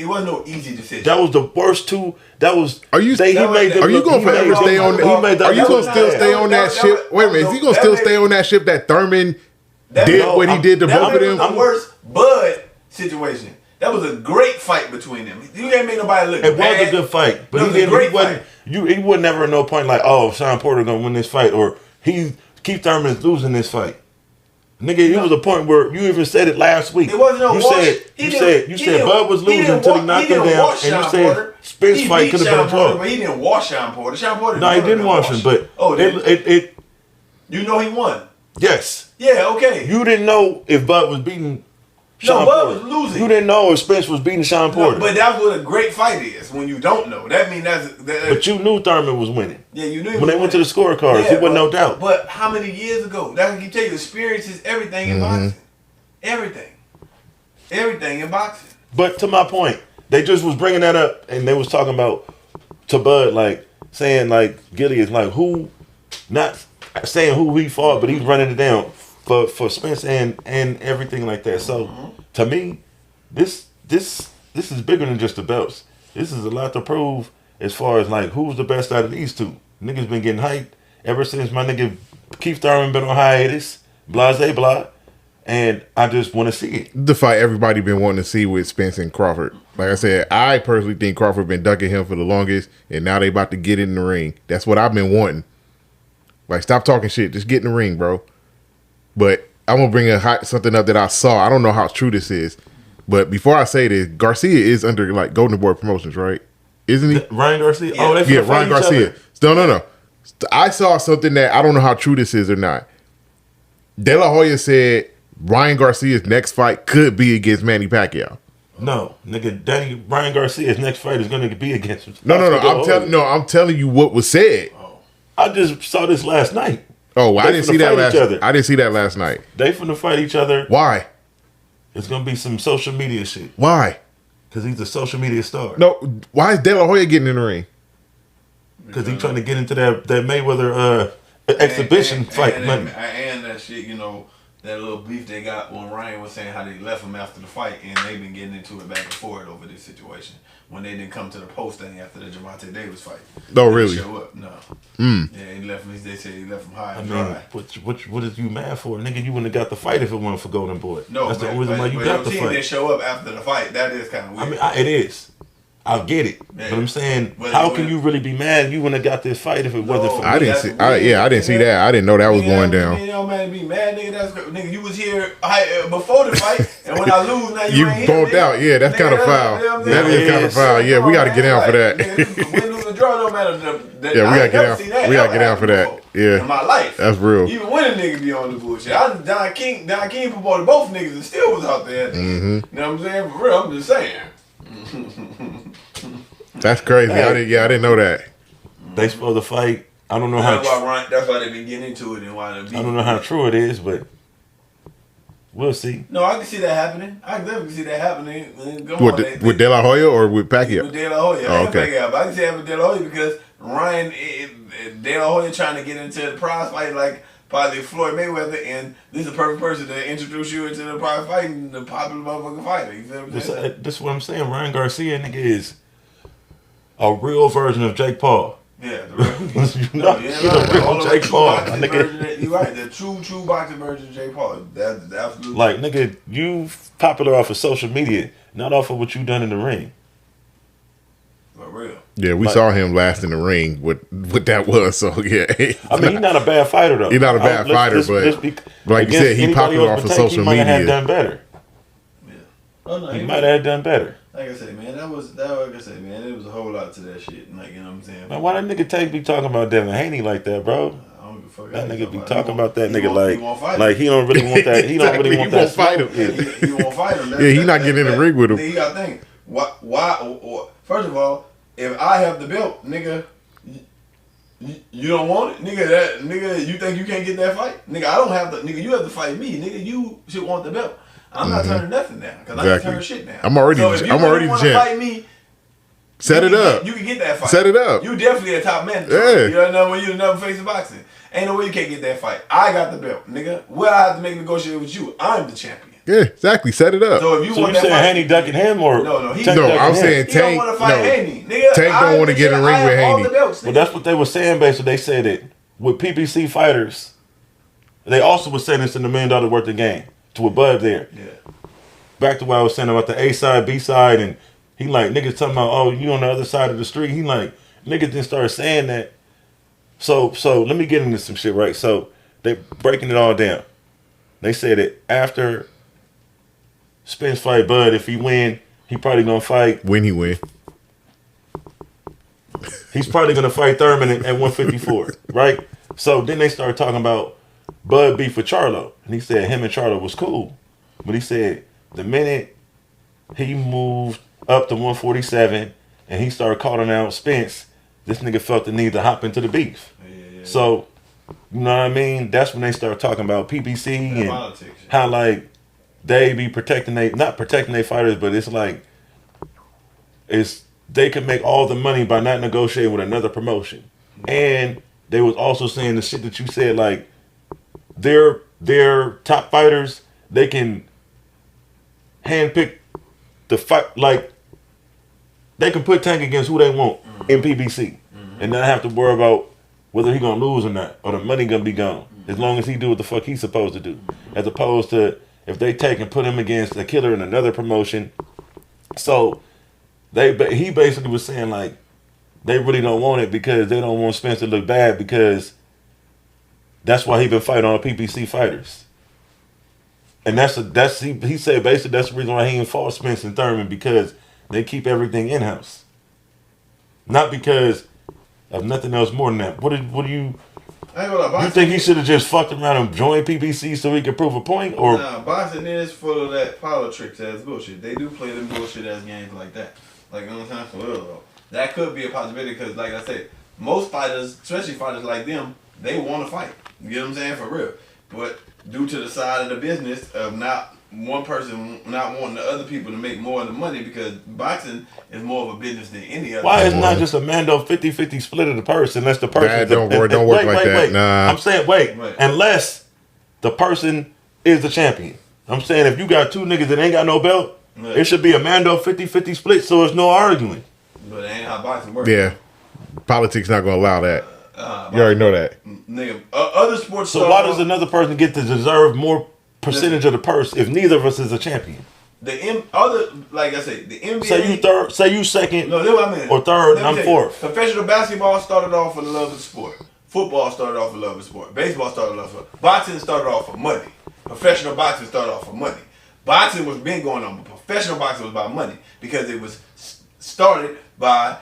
wasn't no easy decision. That was the worst two. That was. Are you gonna forever stay on? Are you gonna still stay on that ship? Wait a minute, is he gonna still stay on that ship that Thurman did what he did to both of them? That was the worst Bud situation. That was a great fight between them. You can't make nobody look bad. It was a good fight, but he wasn't. He would never at no point like, oh, Sean Porter gonna win this fight, or Keith Thurman is losing this fight. Nigga, it was a point where you even said it last week. It wasn't no wash. You said Bud was losing until he knocked him down, and you said Spence fight could have been a draw. But he didn't wash Sean Porter. Sean Porter. No, he didn't wash him, but you know he won. Yes. Yeah. Okay. You didn't know if Bud was beating Sean Porter. Bud was losing. You didn't know if Spence was beating Sean Porter. But that's what a great fight is. When you don't know, that means that's. But you knew Thurman was winning. Yeah, you knew. When they went to the scorecards, it wasn't no doubt. But how many years ago? That can tell you, experience is everything in boxing. Everything in boxing. But to my point, they just was bringing that up, and they was talking about to Bud, like saying like Gilly is like who, not saying who he fought, but he's running it down for Spence and everything like that. So to me, this is bigger than just the belts. This is a lot to prove as far as like who's the best out of these two. Niggas been getting hyped ever since my nigga Keith Thurman been on hiatus, blase blah, and I just want to see it. The fight everybody been wanting to see with Spence and Crawford. Like I said, I personally think Crawford been ducking him for the longest, and now they about to get in the ring. That's what I've been wanting. Like, stop talking shit. Just get in the ring, bro. But I'm going to bring something up that I saw. I don't know how true this is. But before I say this, Garcia is under, like, Golden Boy Promotions, right? Isn't he? Ryan Garcia? Yeah. Oh, yeah, Ryan Garcia. No. I saw something that I don't know how true this is or not. De La Hoya said Ryan Garcia's next fight could be against Manny Pacquiao. No, nigga, Ryan Garcia's next fight is going to be against. No. I'm telling you what was said. I just saw this last night. Oh, I didn't see that last. I didn't see that last night. They finna fight each other. Why? It's gonna be some social media shit. Why? Because he's a social media star. No, why is De La Hoya getting in the ring? Because he's trying to get into that Mayweather exhibition fight. And that shit, you know, that little beef they got when Ryan was saying how they left him after the fight, and they've been getting into it back and forth over this situation when they didn't come to the post thing after the Gervonta Davis fight. Oh, really? Show up? No. Yeah, he left him. They said he left him high and dry. What is you mad for, nigga? You wouldn't have got the fight if it wasn't for Golden Boy. No, that's the reason why you got the fight. Didn't show up after the fight. That is kind of weird. I mean, it is. I'll get it, but I'm saying, how can you really be mad? You wouldn't have got this fight if it wasn't for me. I didn't see. I didn't see that. I didn't know that was going down. You don't man be mad, nigga. That's nigga. You was here before the fight, and when I lose, now you ain't bumped out. Yeah, that's kind of foul. That is kind of foul. Yeah, we got to get down for that. Win, lose, or draw, no matter. Yeah, we got to get down. We got to get down for that. Yeah, in my life, that's real. Even when a nigga be on the bullshit, Don King promoted both niggas and still was out there. You know what I'm saying? For real, I'm just saying. That's crazy. Hey. I didn't know that. They supposed to fight. I don't know that's why they've been getting into it and why they. I don't know how true it is, but we'll see. No, I can see that happening. I can definitely see that happening. With De La Hoya or with Pacquiao? With De La Hoya. Okay. Pacquiao, but I can see that with De La Hoya because De La Hoya trying to get into the prize fight like probably Floyd Mayweather, and this is the perfect person to introduce you into the prize fight and the popular motherfucking fighter. You feel what I'm saying? This is what I'm saying. Ryan Garcia, nigga, is a real version of Jake Paul. Yeah, Jake Paul. You're right. The true boxing version of Jake Paul. That's absolutely like, nigga, you popular off of social media, not off of what you done in the ring. for real. Yeah, we saw him last in the ring. What that was. So yeah, I mean, he's not a bad fighter though. He's not a bad fighter, but like you said, he popular off of social media. He might have done better. Yeah. Oh, no, he might have done better. Like I said, man, like I said, man, it was a whole lot to that shit. Like, you know what I'm saying? Man, why that nigga be talking about Devin Haney like that, bro? I don't give a fuck. That nigga be talking about that nigga like he don't really want that. He don't really want that. Fight him. He won't fight him. Yeah, he not getting in the ring with him. You gotta think. Why? First of all, if I have the belt, nigga, you don't want it, nigga. You think you can't get that fight, nigga? I don't have the nigga. You have to fight me, nigga. You should want the belt. I'm not turning nothing down because I can turn shit down. I'm already the champ. Fight me, set it up. You can get that fight. Set it up. You definitely a top man. Yeah. You know when you never face of boxing. Ain't no way you can't get that fight. I got the belt, nigga. What I have to make negotiate with you? I'm the champion. Yeah, exactly. Set it up. So if you want saying fight, Haney ducking him or no? I'm saying Tank. He don't want to fight Haney, nigga. Tank don't want to get in the ring with Haney. Well, that's what they were saying. Basically, they said that with PPC fighters, they also were saying this in the $1 million worth of game to a Bud there. Yeah. Back to what I was saying about the A side, B side, and he like niggas talking about, oh, you on the other side of the street. He like niggas then started saying that. So let me get into some shit, right? So they breaking it all down. They said that after Spence fight Bud, if he win, he probably gonna fight. When he win, he's probably gonna fight Thurman at 154, right? So then they started talking about Bud beef with Charlo, and he said him and Charlo was cool, but he said the minute he moved up to 147 and he started calling out Spence, this nigga felt the need to hop into the beef. Yeah. So, you know what I mean? That's when they started talking about PPC and politics, how like they be not protecting their fighters, but it's like they can make all the money by not negotiating with another promotion. And they was also saying the shit that you said, like their top fighters, they can handpick the fight, like they can put Tank against who they want in PBC and not have to worry about whether he gonna lose or not, or the money gonna be gone, as long as he do what the fuck he's supposed to do, as opposed to if they take and put him against a killer in another promotion. So he basically was saying like they really don't want it because they don't want Spence to look bad, because that's why he been fighting all the PPC fighters. And he said basically that's the reason why he ain't fought Spence and Thurman, because they keep everything in house, not because of nothing else more than that. What do you? You think he should have just fucked around and joined PPC so he could prove a point? Or nah, boxing is full of that politics ass bullshit. They do play them bullshit ass games like that. Like, you know what I'm saying? That could be a possibility because, like I said, most fighters, especially fighters like them, they want to fight. You get what I'm saying? For real. But due to the side of the business of not one person not wanting the other people to make more of the money, because boxing is more of a business than any other. Why is not just a Mando 50-50 split of the purse unless the person... That don't work like that. Nah. I'm saying, unless the person is the champion. I'm saying if you got two niggas that ain't got no belt, it should be a Mando 50-50 split so there's no arguing. But that ain't how boxing works. Yeah. Politics not going to allow that. You already know that. Nigga, other sports... So why does another person get to deserve more percentage of the purse if neither of us is a champion? Like I say, the NBA... Say you second or third, and I'm fourth. Professional basketball started off for the love of the sport. Football started off for love of the sport. Baseball started off for... Boxing started off for money. Professional boxing started off for money. Boxing was been going on, but professional boxing was about money because it was started by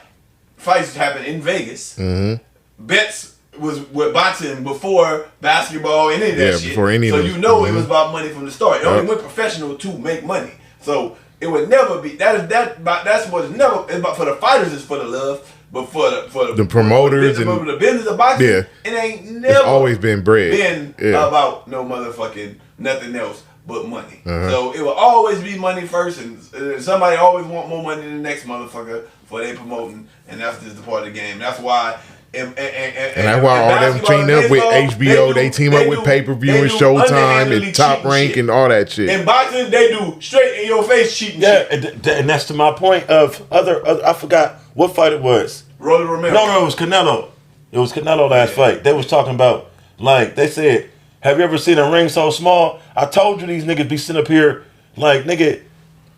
fights happening in Vegas. Mm-hmm. Bets was with boxing before basketball and any of that shit. Before any so you know it was about money from the start. It only went professional to make money. So it would never be that's what it's never. It's about for the fighters. It's for the love. But for the promoters and the business of boxing, it ain't never. It's always been bread. About no motherfucking nothing else but money. So it will always be money first, and somebody always want more money than the next motherfucker for they promoting, and that's just the part of the game. That's why. And that's why all them team up with HBO, they team up with pay-per-view and Showtime and Top Rank shit. And all that shit. In boxing, they do straight in your face cheating shit. And that's to my point of other I forgot what fight it was. Rolly Romero. No, it was Canelo. It was Canelo last fight. They was talking about, like, they said, have you ever seen a ring so small? I told you these niggas be sitting up here, like, nigga,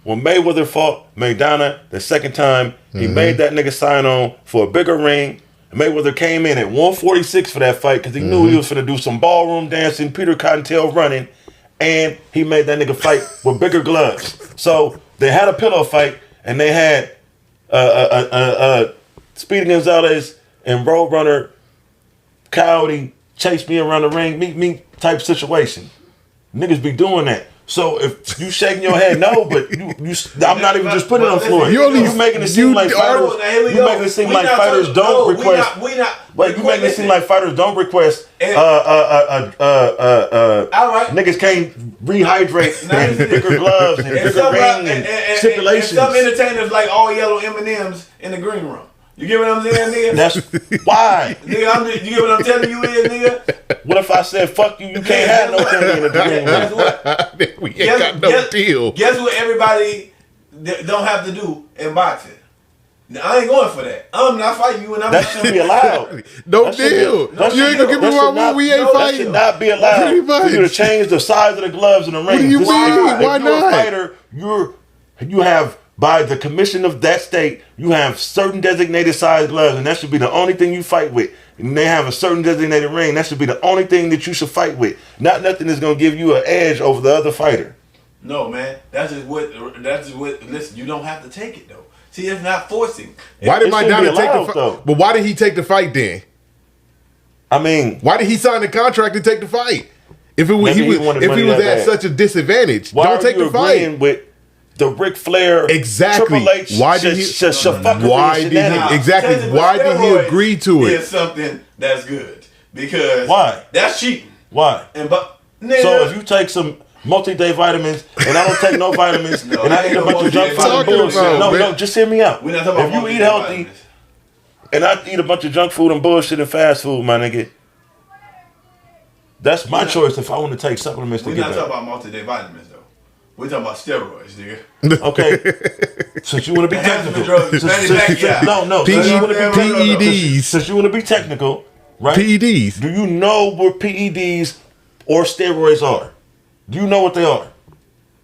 when Mayweather fought Maidana the second time, he made that nigga sign on for a bigger ring. Mayweather came in at 146 for that fight because he knew he was finna do some ballroom dancing, Peter Cottontail running, and he made that nigga fight with bigger gloves. So they had a pillow fight, and they had Speedy Gonzalez and Roadrunner Coyote chase me around the ring, meet me type situation. Niggas be doing that. So if you shaking your head, no, but I'm not even just putting it on the floor. You making it seem like fighters. You making it seem like fighters don't request. You making it seem like fighters don't request. Niggas can't rehydrate and bigger gloves and bigger ring and stipulations. And some entertainers like all yellow M&Ms in the green room. You get what I'm saying, nigga? That's why. Nigga, you get what I'm telling you is, nigga? What if I said, fuck you, you can't have no thing in the green room? Guess what? We ain't got no deal. Guess what everybody don't have to do in boxing? I ain't going for that. I'm not fighting you, and I'm that should be allowed. No deal. You ain't gonna give me my one. We ain't fighting. That should not be allowed. For you to change the size of the gloves in the ring. What do you mean? Why if you're not? a fighter, you have. By the commission of that state, you have certain designated size gloves, and that should be the only thing you fight with. And they have a certain designated ring. That should be the only thing that you should fight with. Not nothing that's gonna give you an edge over the other fighter. No, man. That's just what. Listen, you don't have to take it though. See, it's not forcing. Why did Maidana take the fight? But why did he take the fight then? I mean, why did he sign the contract to take the fight? If he was at such a disadvantage, don't take the fight. With the Ric Flair, exactly. Triple H, why did he agree to it? It's something that's good because why? That's cheating. Why? So if you take some multi-day vitamins and I don't take no vitamins and I eat a bunch of junk food and bullshit. No, just hear me out. If you eat healthy and I eat a bunch of junk food and bullshit and fast food, my nigga, that's my choice if I want to take supplements to get that. We're not talking about multi-day vitamins though. We're talking about steroids, nigga. Okay. Since you want to be technical. PEDs. Since you want to be technical, right? PEDs. Do you know what PEDs or steroids are? Do you know what they are?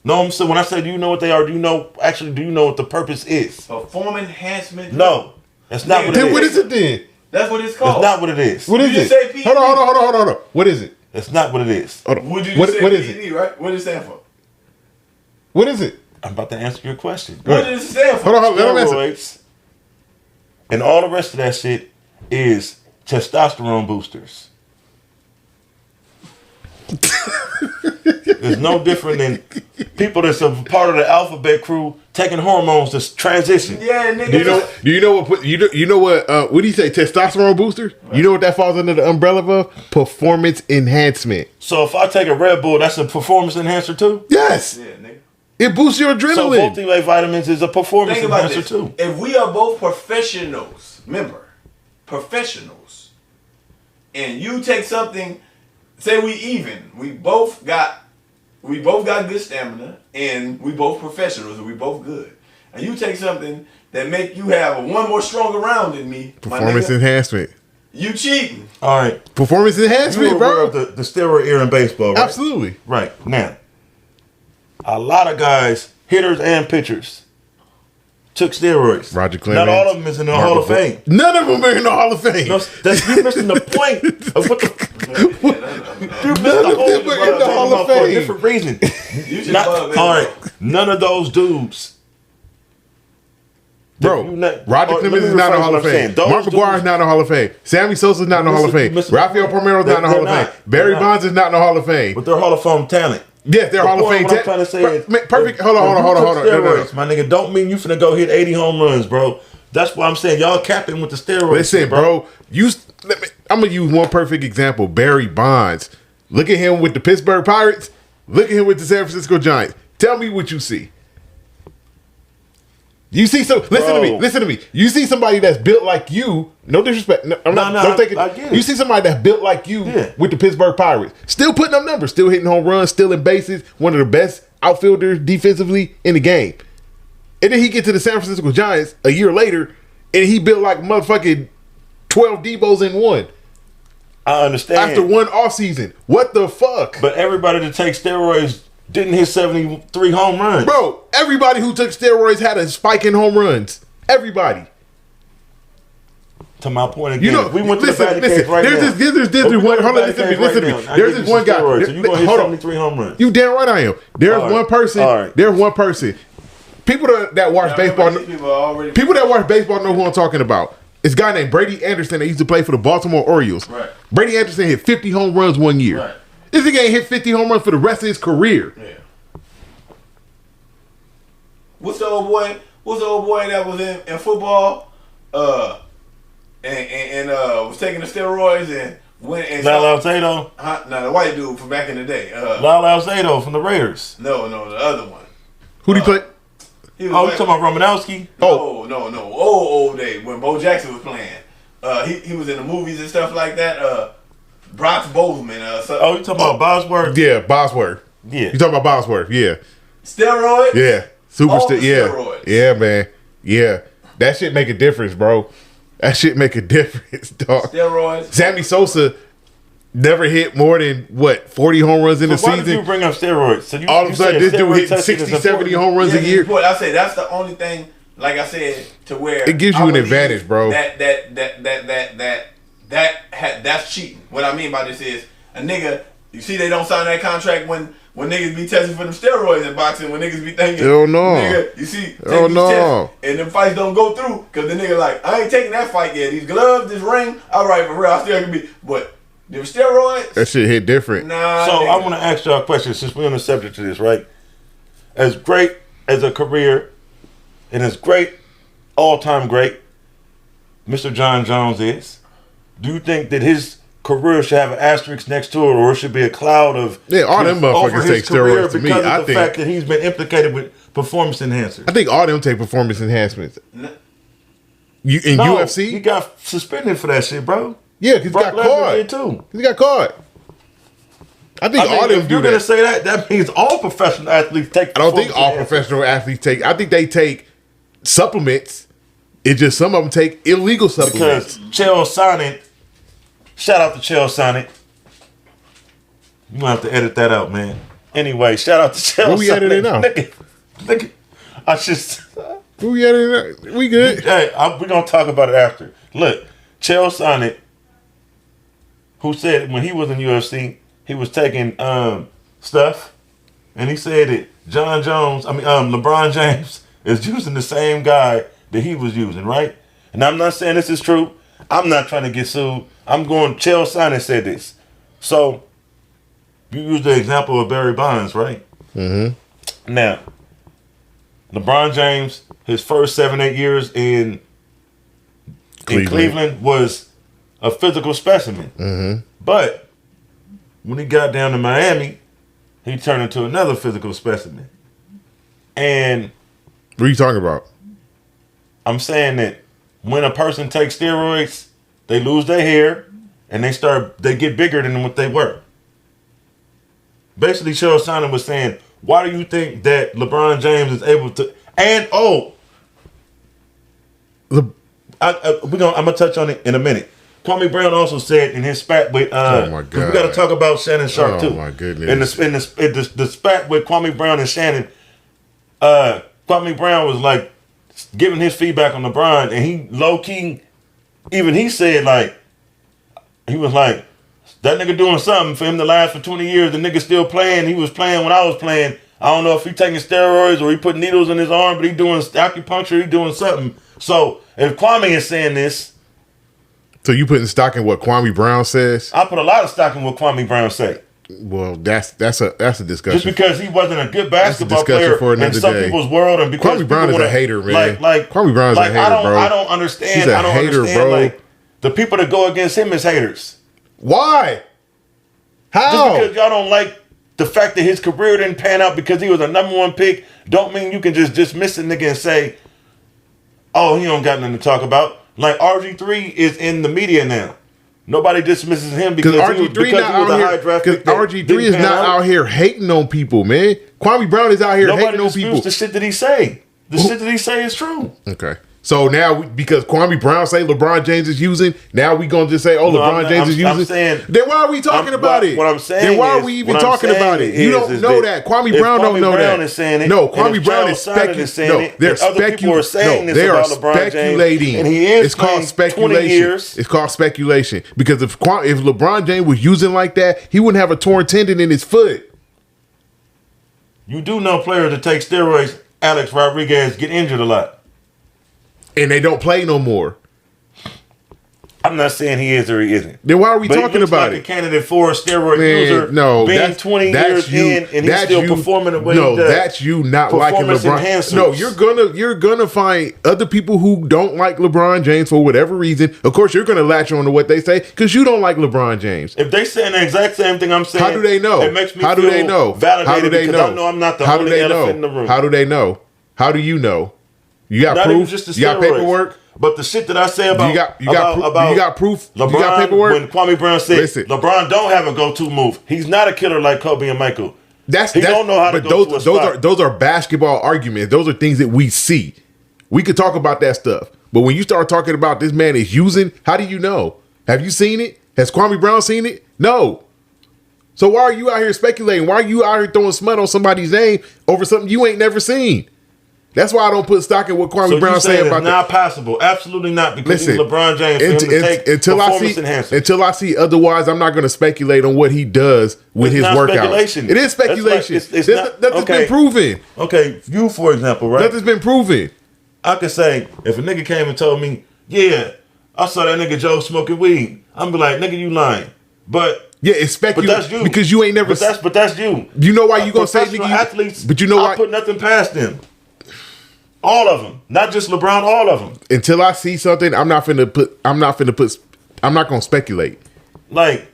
No, so when I say do you know what they are, do you know what the purpose is? Performance enhancement. No. That's not what it is. Then what is it then? That's what it's called. That's not what it is. What is it? Hold on. What is it? That's not what it is. Would you just say PED, right? What does it stand for? What is it? I'm about to answer your question. What does it stand for? Hold on, let him answer. And all the rest of that shit is testosterone boosters. It's no different than people that's a part of the alphabet crew taking hormones to transition. Yeah, nigga. Do you know what what do you say, testosterone boosters? Right. You know what that falls under the umbrella of? Performance enhancement. So if I take a Red Bull, that's a performance enhancer too? Yes. Yeah, nigga. It boosts your adrenaline. So multivitamins is a performance enhancer too. If we are both professionals, remember, professionals, and you take something, say we both got good stamina, and we both professionals, and we both good. And you take something that make you have one more stronger round than me. Performance enhancement. You cheating. All right. Performance enhancement, You're bro. aware of the steroid era in baseball, right? Absolutely. Right. Now, a lot of guys, hitters and pitchers, took steroids. Roger Clemens. Not all of them is in the Hall of Fame. None of them are in the Hall of Fame. No, you're missing the point of what the... You're missing the Hall of Fame for a different reason. All right. None of those dudes... Bro, Roger Clemens is not in the Hall of Fame. Mark McGwire is not in the Hall of Fame. Sammy Sosa is not in the Hall of Fame. Rafael Palmeiro is not in the Hall of Fame. Barry Bonds is not in the Hall of Fame. But they're Hall of Fame talent. Yes, they're Hall of Fame talent. What I'm trying to say is... Perfect. Hold on. Steroids, my nigga, don't mean you finna go hit 80 home runs, bro. That's what I'm saying. Y'all capping with the steroids. Listen, bro. I'm going to use one perfect example. Barry Bonds. Look at him with the Pittsburgh Pirates. Look at him with the San Francisco Giants. Tell me what you see. You see listen to me. You see somebody that's built like you. No disrespect. Don't take it. I get it. You see somebody that's built like you with the Pittsburgh Pirates. Still putting up numbers. Still hitting home runs. Still in bases. One of the best outfielders defensively in the game. And then he gets to the San Francisco Giants a year later and he built like motherfucking 12 Debos in one. I understand. After one offseason. What the fuck? But everybody that takes steroids didn't hit 73 home runs. Bro, everybody who took steroids had a spike in home runs. Everybody. To my point again, we went to the batting cage right there's now. This one. Hold on, listen to me. There's this one guy. So you're gonna hit Hold on. 73 home runs. You damn right I am. There's All right. one person. All right. There's one person. People that watch baseball. People that watch baseball know who I'm talking about. It's a guy named Brady Anderson that used to play for the Baltimore Orioles. Right. Brady Anderson hit 50 home runs one year. Right. This nigga ain't hit 50 home runs for the rest of his career. Yeah. What's the old boy that was in football? And was taking the steroids and went and Lyle Alzado? No, the white dude from back in the day. Lyle Alzado from the Raiders. No, the other one. Who'd he play? He was Oh, you talking about Romanowski? No. Old day when Bo Jackson was playing. He was in the movies and stuff like that. Brock Bozeman. Oh, you talking about Bosworth? Yeah, Bosworth. Yeah. You talking about Bosworth? Yeah. Steroids? Yeah. Super All the yeah. steroids. Yeah, man. Yeah. That shit make a difference, bro. That shit make a difference, dog. Steroids. Sammy Sosa never hit more than 40 home runs in the Why season. did you bring up steroids? So you, All of a sudden, this dude hitting 60, 70 home runs a year. I say that's the only thing. Like I said, to where It gives you an advantage, bro. That's cheating. What I mean by this is a nigga. You see, they don't sign that contract when niggas be testing for them steroids in boxing. When niggas be thinking, hell no. Nigga, you see, Hell no. tests, and them fights don't go through because the nigga like, I ain't taking that fight yet. These gloves, this ring, all right, for real, I still can be. But them steroids, That shit hit different. nah. So nigga. I want to ask y'all a question since we're on the subject of this, right? As great as a career and as great, all-time great, Mr. John Jones is, do you think that his career should have an asterisk next to it, or it should be a cloud of All them over motherfuckers his take career steroids to me. because of I the think fact that he's been implicated with performance enhancers? I think all them take performance enhancements. You in No, UFC? he got suspended for that shit, bro. Yeah, because he Brock got Lesnar did caught. too. He got caught. I think all them if do you're gonna that. say that, that means all professional athletes take. I don't think all performance enhancers. professional athletes take. I think they take supplements. It's just some of them take illegal supplements. Because Chael Sonnen, shout out to Chael Sonnen. You gonna have to edit that out, man. Anyway, shout out to Chael Sonnen. Where we editing now? Nigga, I just. Who we at it? We good. Hey, we're gonna talk about it after. Look, Chael Sonnen, who said when he was in UFC, he was taking stuff, and he said that LeBron James is using the same guy that he was using, right? And I'm not saying this is true. I'm not trying to get sued. I'm going. Chael Sonnen said this. So you use the example of Barry Bonds, right? Mm-hmm. Now, LeBron James, his first 7-8 years in Cleveland was a physical specimen. Mm-hmm. But when he got down to Miami, he turned into another physical specimen. And What are you talking about? I'm saying that when a person takes steroids, they lose their hair and they get bigger than what they were. Basically, Chael Sonnen was saying, why do you think that LeBron James is able to? And I'm gonna touch on it in a minute. Kwame Brown also said in his spat with Oh my God. we got to talk about Shannon Sharp too. Oh my goodness. In the spat with Kwame Brown and Shannon, Kwame Brown was like giving his feedback on LeBron, and he low key, even he said like, he was like, that nigga doing something for him to last for 20 years. The nigga still playing. He was playing when I was playing. I don't know if he taking steroids or he put needles in his arm, but he doing acupuncture. He doing something. So if Kwame is saying this, So you putting stock in what Kwame Brown says? I put a lot of stock in what Kwame Brown say. Well, that's a discussion. Just because he wasn't a good basketball discussion player for in another some day. people's world, and because Kwame Brown people is a wanna- hater, man. Like Kwame Brown's a hater, bro. I don't understand. He's a I don't hater, understand. bro. Like the people that go against him is haters. Why? Just How? because y'all don't like the fact that his career didn't pan out because he was a #1 pick, don't mean you can just dismiss a nigga and say, "Oh, he don't got nothing to talk about." Like RG3 is in the media now. Nobody dismisses him because RG3 he was a high not draft out here. pick. Because RG3 is not out here hating on people, man. Kwame Brown is out here Nobody hating on disputes people. the shit that he say. The shit that he say is true. Okay. So now, because Kwame Brown say LeBron James is using, now we gonna just say, "Oh, LeBron James is using." Then why are we talking about it? What I'm saying then why is, are we even talking about it? You don't know that. Kwame Brown don't know that. Is saying it, no, Kwame Brown is speculating. No, they're speculating. They are speculating. And he is it's called speculation. It's called speculation because if LeBron James was using like that, he wouldn't have a torn tendon in his foot. You do know players that take steroids. Alex Rodriguez get injured a lot. And they don't play no more. I'm not saying he is or he isn't. Then why are we talking about it? A candidate for a steroid user, no, being 20 years in, and he's still performing the way he does. No, that's you not liking LeBron. No, you're gonna find other people who don't like LeBron James for whatever reason. Of course, you're gonna latch on to what they say because you don't like LeBron James. If they saying the exact same thing I'm saying, how do they know? It makes me how do feel they know? Validated how do they because know? I know I'm not the only elephant in the room. How do they know? How do you know? You got not proof? Just the you got paperwork? But the shit that I say about you got proof? LeBron, you got paperwork? When Kwame Brown said LeBron don't have a go-to move, he's not a killer like Kobe and Michael. He don't know how to go to a spot. Those are basketball arguments. Those are things that we see. We could talk about that stuff, but when you start talking about this man is using, how do you know? Have you seen it? Has Kwame Brown seen it? No. So why are you out here speculating? Why are you out here throwing smut on somebody's name over something you ain't never seen? That's why I don't put stock in what Kwame Brown saying about that. It's not possible. Absolutely not. Because he's LeBron James for him to take performance enhancement. Until I see otherwise, I'm not going to speculate on what he does with his workout. It is speculation. Nothing's been proven. Okay, you for example, right? Nothing's been proven. I could say if a nigga came and told me, yeah, I saw that nigga Joe smoking weed, I'm be like, nigga, you lying. But yeah, it's speculation. But that's you because you ain't never. But that's you. You know why you gonna say nigga? Athletes. But you know why? I put nothing past them. All of them, not just LeBron. All of them. Until I see something, I'm not gonna speculate. Like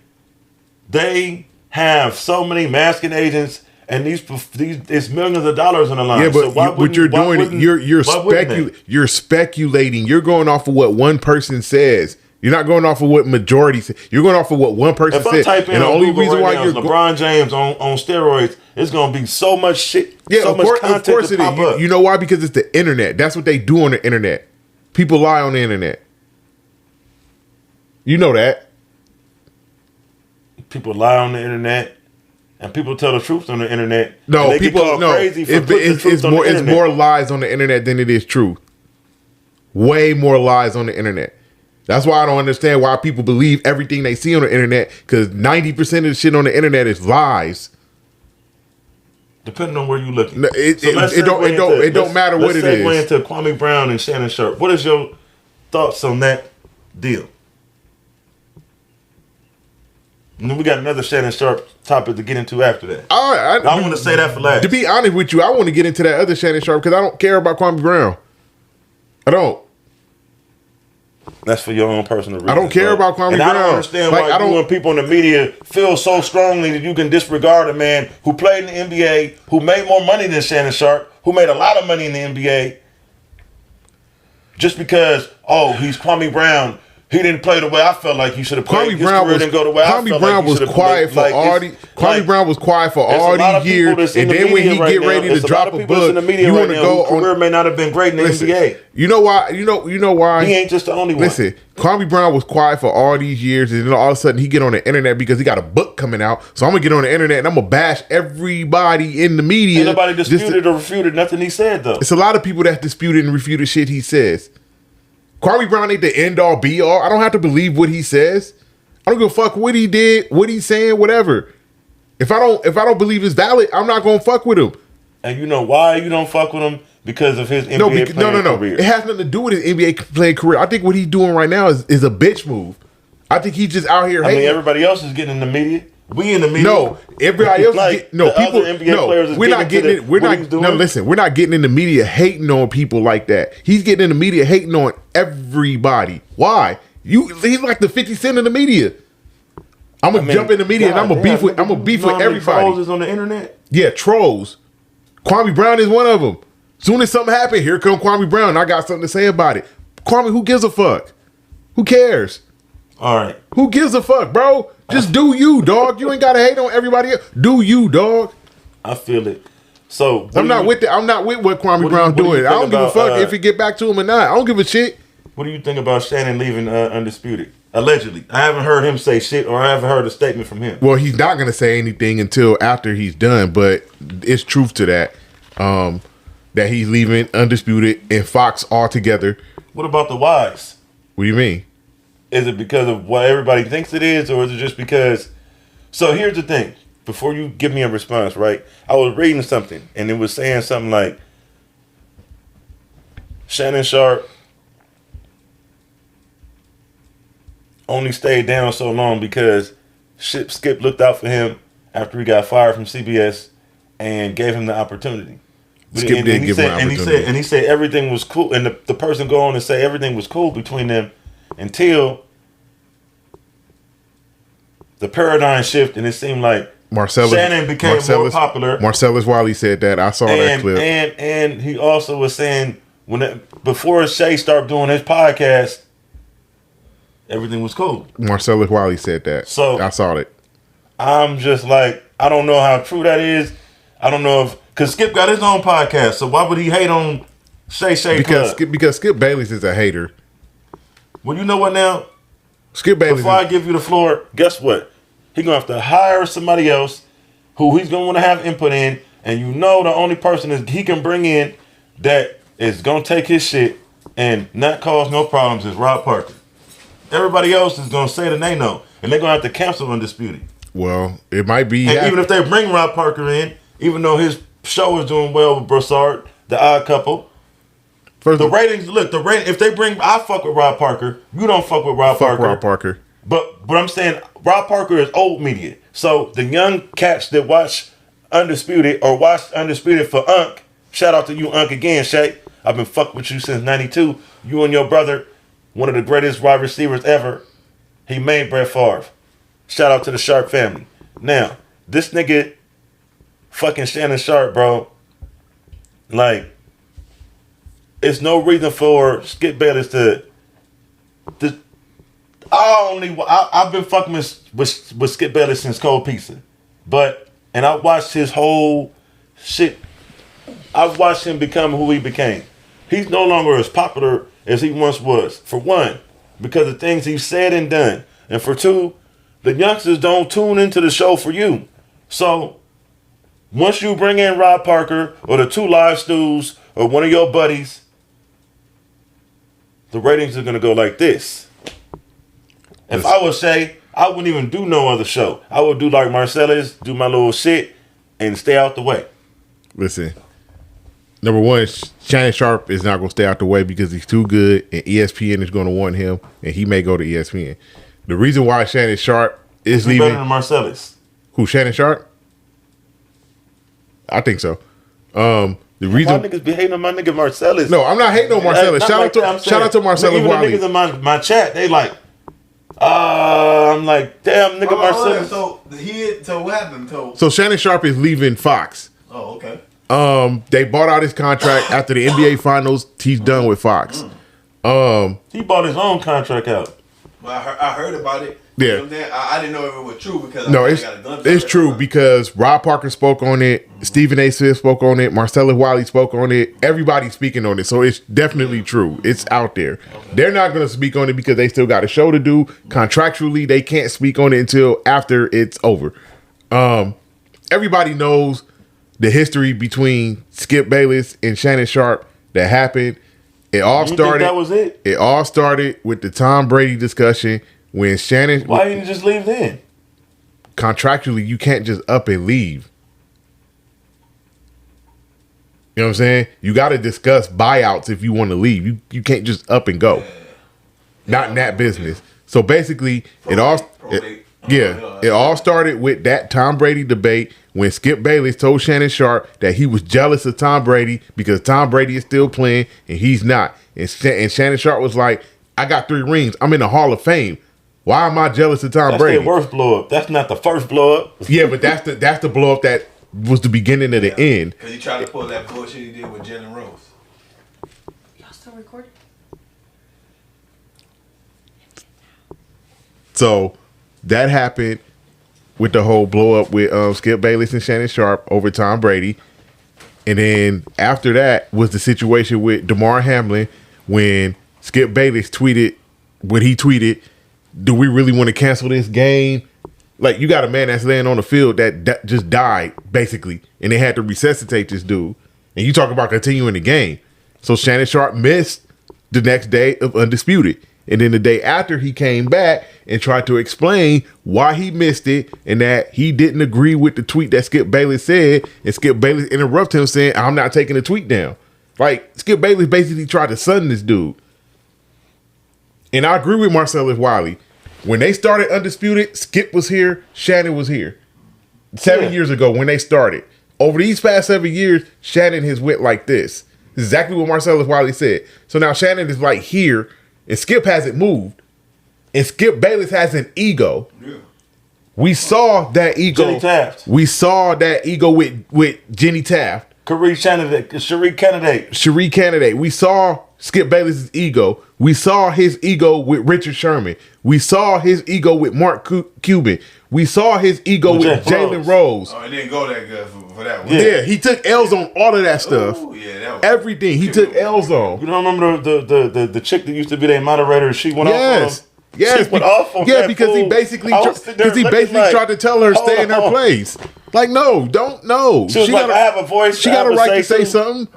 they have so many masking agents, and these it's millions of dollars on the line. Yeah, but so what you're doing, you're speculating. You're going off of what one person says. You're not going off of what majority says. You're going off of what one person said. If I type in and the only reason why you're LeBron James on steroids, it's going to be so much shit. Yeah, so much content of course to it pop is. up. You know why? Because it's the internet. That's what they do on the internet. People lie on the internet. You know that. People lie on the internet, and people tell the truth on the internet. No, people crazy for putting the truth on the internet. It's more lies on the internet than it is truth. Way more lies on the internet. That's why I don't understand why people believe everything they see on the internet, because 90% of the shit on the internet is lies. Depending on where you're looking. No, it don't matter what it is. Let's segue into Kwame Brown and Shannon Sharpe. What is your thoughts on that deal? And then we got another Shannon Sharpe topic to get into after that. I want to say that for last. To be honest with you, I want to get into that other Shannon Sharpe because I don't care about Kwame Brown. I don't. That's for your own personal reasons. I don't care about Kwame Brown. I don't understand why you and people in the media feel so strongly that you can disregard a man who played in the NBA, who made more money than Shannon Sharpe, who made a lot of money in the NBA, just because, he's Kwame Brown. He didn't play the way I felt like he should have played. Kwame Brown was quiet for all these. Kwame Brown was quiet for all these years, and then when he get ready to drop a book, you want to go on. Career may not have been great in the NBA. You know why? You know why? He ain't just the only one. Listen, Kwame Brown was quiet for all these years, and then all of a sudden he get on the internet because he got a book coming out. So I'm gonna get on the internet and I'm gonna bash everybody in the media. Ain't nobody disputed or refuted nothing he said though. It's a lot of people that disputed and refuted shit he says. Kwame Brown ain't the end all be all. I don't have to believe what he says. I don't give a fuck what he did, what he's saying, whatever. If I don't believe it's valid, I'm not gonna fuck with him. And you know why you don't fuck with him? Because of his NBA playing career. It has nothing to do with his NBA playing career. I think what he's doing right now is a bitch move. I think he's just out here hating. I mean, everybody else is getting in the media. We in the media. No, everybody else like is getting, people. NBA players we're not getting it. We're not. No, listen, we're not getting in the media hating on people like that. He's getting in the media hating on everybody. Why? He's like the 50 Cent of the media. I'm gonna jump in the media and I'm gonna beef with everybody. Trolls is on the internet. Yeah, trolls. Kwame Brown is one of them. Soon as something happened, here come Kwame Brown. I got something to say about it. Kwame, who gives a fuck? Who cares? All right. Who gives a fuck, bro? Just do you, dog. You ain't gotta hate on everybody else. Do you, dog? I feel it. So I'm not with what Kwame Brown's doing. I don't give a fuck if he get back to him or not. I don't give a shit. What do you think about Shannon leaving Undisputed? Allegedly. I haven't heard him say shit, or I haven't heard a statement from him. Well, he's not going to say anything until after he's done, but it's truth to that. That he's leaving Undisputed and Fox altogether. What about the wives? What do you mean? Is it because of what everybody thinks it is, or is it just because... So here's the thing. Before you give me a response, right? I was reading something, and it was saying something like, Shannon Sharp only stayed down so long because Skip looked out for him after he got fired from CBS and gave him the opportunity. Skip did give him an opportunity. And he said everything was cool. And the person go on and say everything was cool between them until the paradigm shift, and it seemed like Shannon became more popular. Marcellus Wiley said that. I saw that clip. And he also was saying before Shay started doing his podcast, everything was cool. Marcellus Wiley said that. So I saw it. I'm just like, I don't know how true that is. I don't know because Skip got his own podcast, so why would he hate on Shay because Skip Bayless is a hater. Well, you know what now? Skip Bayless. Before I give you the floor, guess what? He's gonna have to hire somebody else who he's gonna want to have input in, and you know the only person is he can bring in that is gonna take his shit and not cause no problems is Rob Parker. Everybody else is gonna say that they know, and they're gonna have to cancel Undisputed. Well, it might be. And even if they bring Rob Parker in, even though his show is doing well with Broussard, The Odd Couple, the ratings. Look, if they bring, I fuck with Rob Parker. You don't fuck with Rob Parker. Rob Parker. But I'm saying Rob Parker is old media. So the young cats that watch Undisputed or watched Undisputed for Unc, shout out to you, Unc, again, Shay. I've been fucking with you since 92. You and your brother, one of the greatest wide receivers ever. He made Brett Favre. Shout out to the Sharp family. Now, this nigga, fucking Shannon Sharp, bro, like, it's no reason for Skip Bayless to I've been fucking with Skip Bayless since Cold Pizza. And I watched his whole shit. I've watched him become who he became. He's no longer as popular as he once was. For one, because of things he's said and done. And for two, the youngsters don't tune into the show for you. So, once you bring in Rob Parker or the two live stews or one of your buddies, the ratings are going to go like this. If I would say, I wouldn't even do no other show. I would do like Marcellus, do my little shit, and stay out the way. Listen, number one, Shannon Sharp is not going to stay out the way because he's too good, and ESPN is going to want him, and he may go to ESPN. The reason why Shannon Sharp is leaving... better than Marcellus. Who, Shannon Sharp? I think so. The reason... My niggas be hating on my nigga Marcellus. No, I'm not hating on Marcellus. Shout out to Marcellus even Wiley. Even the niggas in my chat, they like... I'm like, damn, nigga, Marcellus. So what happened? So Shannon Sharp is leaving Fox. Oh, okay. They bought out his contract after the NBA Finals. He's done with Fox. He bought his own contract out. Well, I heard about it. Yeah, you know I didn't know if it was true because no, it's true because Rob Parker spoke on it, Stephen A. Smith spoke on it, Marcellus Wiley spoke on it. Everybody's speaking on it, so it's definitely true. It's out there. Okay. They're not going to speak on it because they still got a show to do. Contractually, they can't speak on it until after it's over. Everybody knows the history between Skip Bayless and Shannon Sharp that happened. It all started. That was it. It all started with the Tom Brady discussion. When Shannon... Why didn't you just leave then? Contractually, you can't just up and leave. You know what I'm saying? You got to discuss buyouts if you want to leave. You can't just up and go. Not in that business. So basically, it all started with that Tom Brady debate when Skip Bayless told Shannon Sharp that he was jealous of Tom Brady because Tom Brady is still playing and he's not. And Shannon Sharp was like, I got 3 rings. I'm in the Hall of Fame. Why am I jealous of Tom Brady? That's their worst blow up. That's not the first blow up. Yeah, but that's the blow up that was the beginning of the end. Because he tried to pull that bullshit he did with Jalen Rose. Y'all still recording? So that happened with the whole blow up with Skip Bayless and Shannon Sharp over Tom Brady. And then after that was the situation with DeMar Hamlin when Skip Bayless tweeted what he tweeted. Do we really want to cancel this game? Like, you got a man that's laying on the field that just died, basically, and they had to resuscitate this dude. And you talk about continuing the game. So Shannon Sharp missed the next day of Undisputed. And then the day after, he came back and tried to explain why he missed it and that he didn't agree with the tweet that Skip Bayless said. And Skip Bayless interrupted him saying, I'm not taking the tweet down. Like, Skip Bayless basically tried to sun this dude. And I agree with Marcellus Wiley. When they started Undisputed, Skip was here, Shannon was here. 7 years ago when they started. Over these past 7 years, Shannon has went like this. This is exactly what Marcellus Wiley said. So now Shannon is like here, and Skip hasn't moved. And Skip Bayless has an ego. Yeah. We saw that ego. Jenny Taft. We saw that ego with Jenny Taft. Cherie Candidate. We saw Skip Bayless' ego. We saw his ego with Richard Sherman. We saw his ego with Mark Cuban. We saw his ego with Jalen Rose. Oh, it didn't go that good for that one. Yeah, he took L's on all of that stuff. Ooh, yeah, that was everything he took L's on. You don't remember the chick that used to be their moderator? She went off on him. Yes, she went off on that because fool. he basically tried to tell her stay in her place. Like, no, don't know. She was like, I have a voice. She got a right to say something.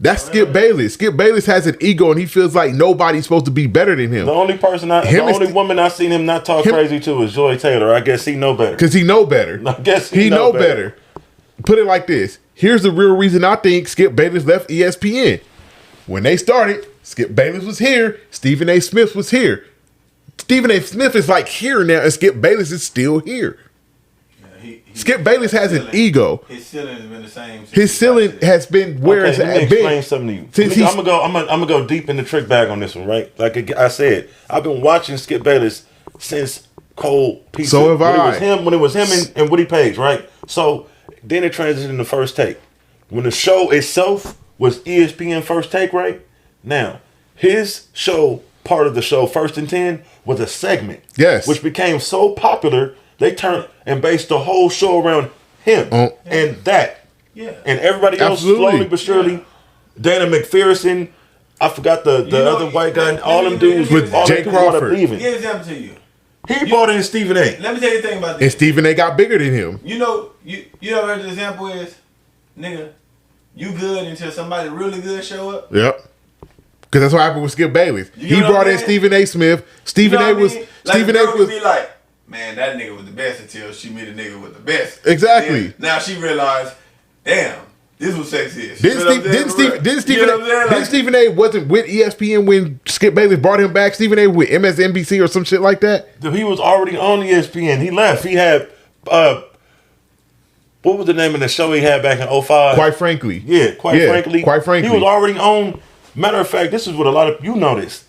That's Skip Bayless. Skip Bayless has an ego, and he feels like nobody's supposed to be better than him. The only woman I seen him not talk crazy to is Joy Taylor. I guess he know better. Because he know better. I guess he know better. Put it like this. Here's the real reason I think Skip Bayless left ESPN. When they started, Skip Bayless was here. Stephen A. Smith was here. Stephen A. Smith is like here now, and Skip Bayless is still here. Skip Bayless has an ego. His ceiling has been the same. His ceiling has been where it's let me been. Explain something to you. I'm gonna go deep in the trick bag on this one, right? Like I said, I've been watching Skip Bayless since Cold Pizza. So have I. When it was him and Woody Page, right? So then it transitioned to First Take. When the show itself was ESPN First Take, right? Now his show, part of the show, First and 10, was a segment. Yes. Which became so popular. They turned and based the whole show around him and that. Yeah. And everybody else slowly but surely. Dana McPherson, I forgot the other white guy, all them dudes with Jay Crawford. Give an example to you. He brought in Stephen A. Let me tell you the thing about this. And Stephen A. got bigger than him. You know what the example is? Nigga, you good until somebody really good show up? Yep. Because that's what happened with Skip Bayless. He brought in Stephen A. Smith. Stephen A. was be like, man, that nigga was the best until she met a nigga with the best. Exactly. Then, now she realized, damn, this was sexy. Didn't Stephen A. wasn't with ESPN when Skip Bayless brought him back? Stephen A. with MSNBC or some shit like that? He was already on ESPN. He left. He had, what was the name of the show he had back in 2005? Quite Frankly. Yeah, Quite Frankly. Quite Frankly. He was already on. Matter of fact, this is what a lot of you noticed.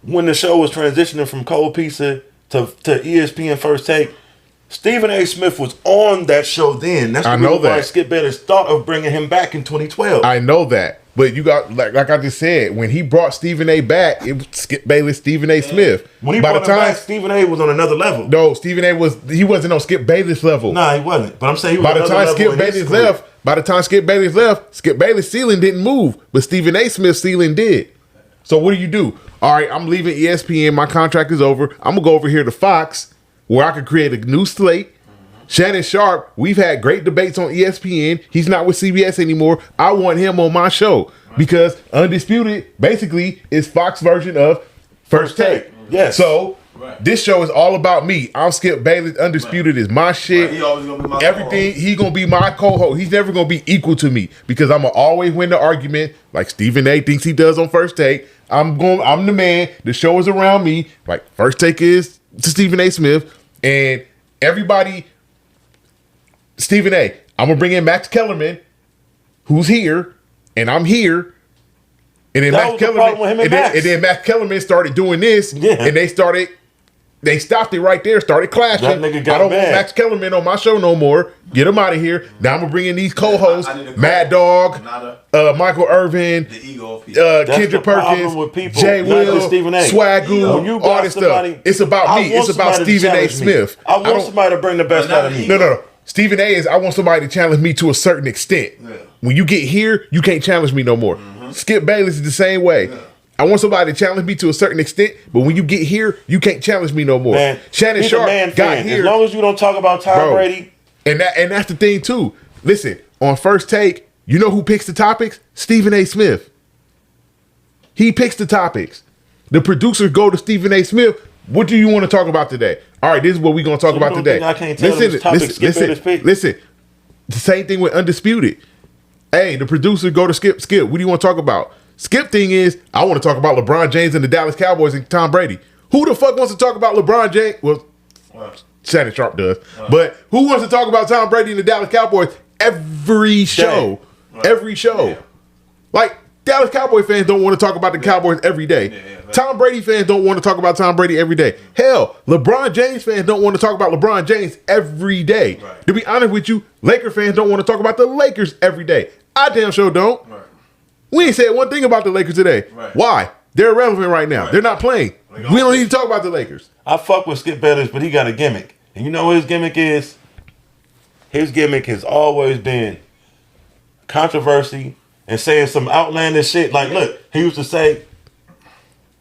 When the show was transitioning from Cold Pizza to ESPN First Take, Stephen A. Smith was on that show then. That's the reason why Skip Bayless thought of bringing him back in 2012. I know that. But you got, like I just said, when he brought Stephen A. back, it was Skip Bayless, Stephen A. Smith. When he brought him back, Stephen A. was on another level. No, Stephen A. wasn't on Skip Bayless level. Nah, he wasn't. But I'm saying he was by the time Skip Bayless left, Skip Bayless' ceiling didn't move, but Stephen A. Smith's ceiling did. So what do? All right, I'm leaving ESPN. My contract is over. I'm going to go over here to Fox where I can create a new slate. Shannon Sharp, we've had great debates on ESPN. He's not with CBS anymore. I want him on my show because Undisputed basically is Fox version of First Take. Yes. So this show is all about me. I'm Skip Bayless. Undisputed is my shit. He always gonna be my everything. He's gonna be my co-host. He's never gonna be equal to me because I'm gonna always win the argument, like Stephen A. thinks he does on First Take. I'm the man. The show is around me. Like First Take is to Stephen A. Smith and everybody. Stephen A. I'm gonna bring in Max Kellerman, who's here, and I'm here. And then Max Kellerman started doing this, and they stopped it right there, started clashing. That nigga got I don't want Max Kellerman on my show no more. Get him out of here. Now I'm gonna bring in these co-hosts: Mad Dog, Michael Irvin, Kendrick Perkins, Jay Will, Swagoo, all this stuff. It's about me. It's about Stephen A. Smith. I want somebody to bring the best out of me. No. Stephen A is I want somebody to challenge me to a certain extent. Yeah. When you get here, you can't challenge me no more. Skip Bayless is the same way. Yeah. I want somebody to challenge me to a certain extent, but when you get here, you can't challenge me no more. Man, Shannon he's a Sharp man got fan. here. As long as you don't talk about Tom Brady. And that's the thing too. Listen, on First Take, you know who picks the topics? Stephen A. Smith. He picks the topics. The producers go to Stephen A. Smith. What do you want to talk about today? All right, this is what we're going to talk about today. I can't tell them topics. Listen. The same thing with Undisputed. Hey, the producers go to Skip. What do you want to talk about? Skip thing is, I want to talk about LeBron James and the Dallas Cowboys and Tom Brady. Who the fuck wants to talk about LeBron James? Well, Shannon Sharp does. But who wants to talk about Tom Brady and the Dallas Cowboys every show? Every show. Yeah. Like, Dallas Cowboy fans don't want to talk about the Cowboys every day. Tom Brady fans don't want to talk about Tom Brady every day. Hell, LeBron James fans don't want to talk about LeBron James every day. Right. To be honest with you, Laker fans don't want to talk about the Lakers every day. I damn sure don't. Right. We ain't said one thing about the Lakers today. Right. Why? They're irrelevant right now. Right. They're not playing. We don't need to talk about the Lakers. I fuck with Skip Bayless, but he got a gimmick. And you know what his gimmick is? His gimmick has always been controversy and saying some outlandish shit. Like, look, he used to say,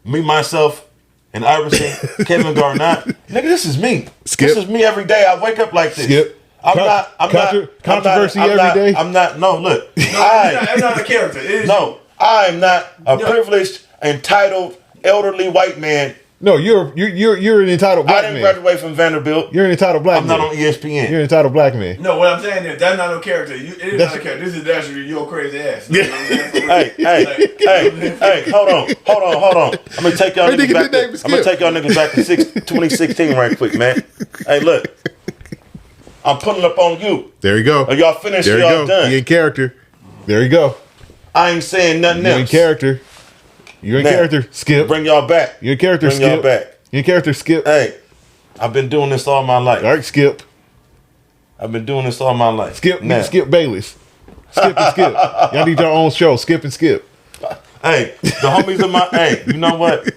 me, myself, and Iverson, Kevin Garnett. Nigga, this is me. Skip. This is me every day. I wake up like this. Skip. Controversy every day? I'm not, no, look. That's not a character. It is I am not a privileged, entitled, elderly white man. No, you're an entitled black I didn't man. graduate from Vanderbilt. You're an entitled black I'm man. not on ESPN. You're an entitled black man. No, what I'm saying is that's not no character. It is not a character. This is actually your crazy ass. You know what I'm saying? For real. Hey, hold on. I'm gonna take y'all Hey, niggas nigga, back. his name is I'm gonna Skip. take y'all niggas back to 2016 right quick, man. Hey, look, I'm pulling up on you. There you go. Are y'all finished? There you Y'all go. done? You in character. There you go. I ain't saying nothing You're in else. character. You're in Now, character. Skip. Bring y'all back. You're in character. Bring Skip. y'all back. You're in character. Skip. Hey, I've been doing this all my life. All right, Skip. I've been doing this all my life. Skip. Now, Skip Bayless. Skip and Skip. Y'all need your own show. Skip and Skip. hey, the homies of my. Hey, you know what?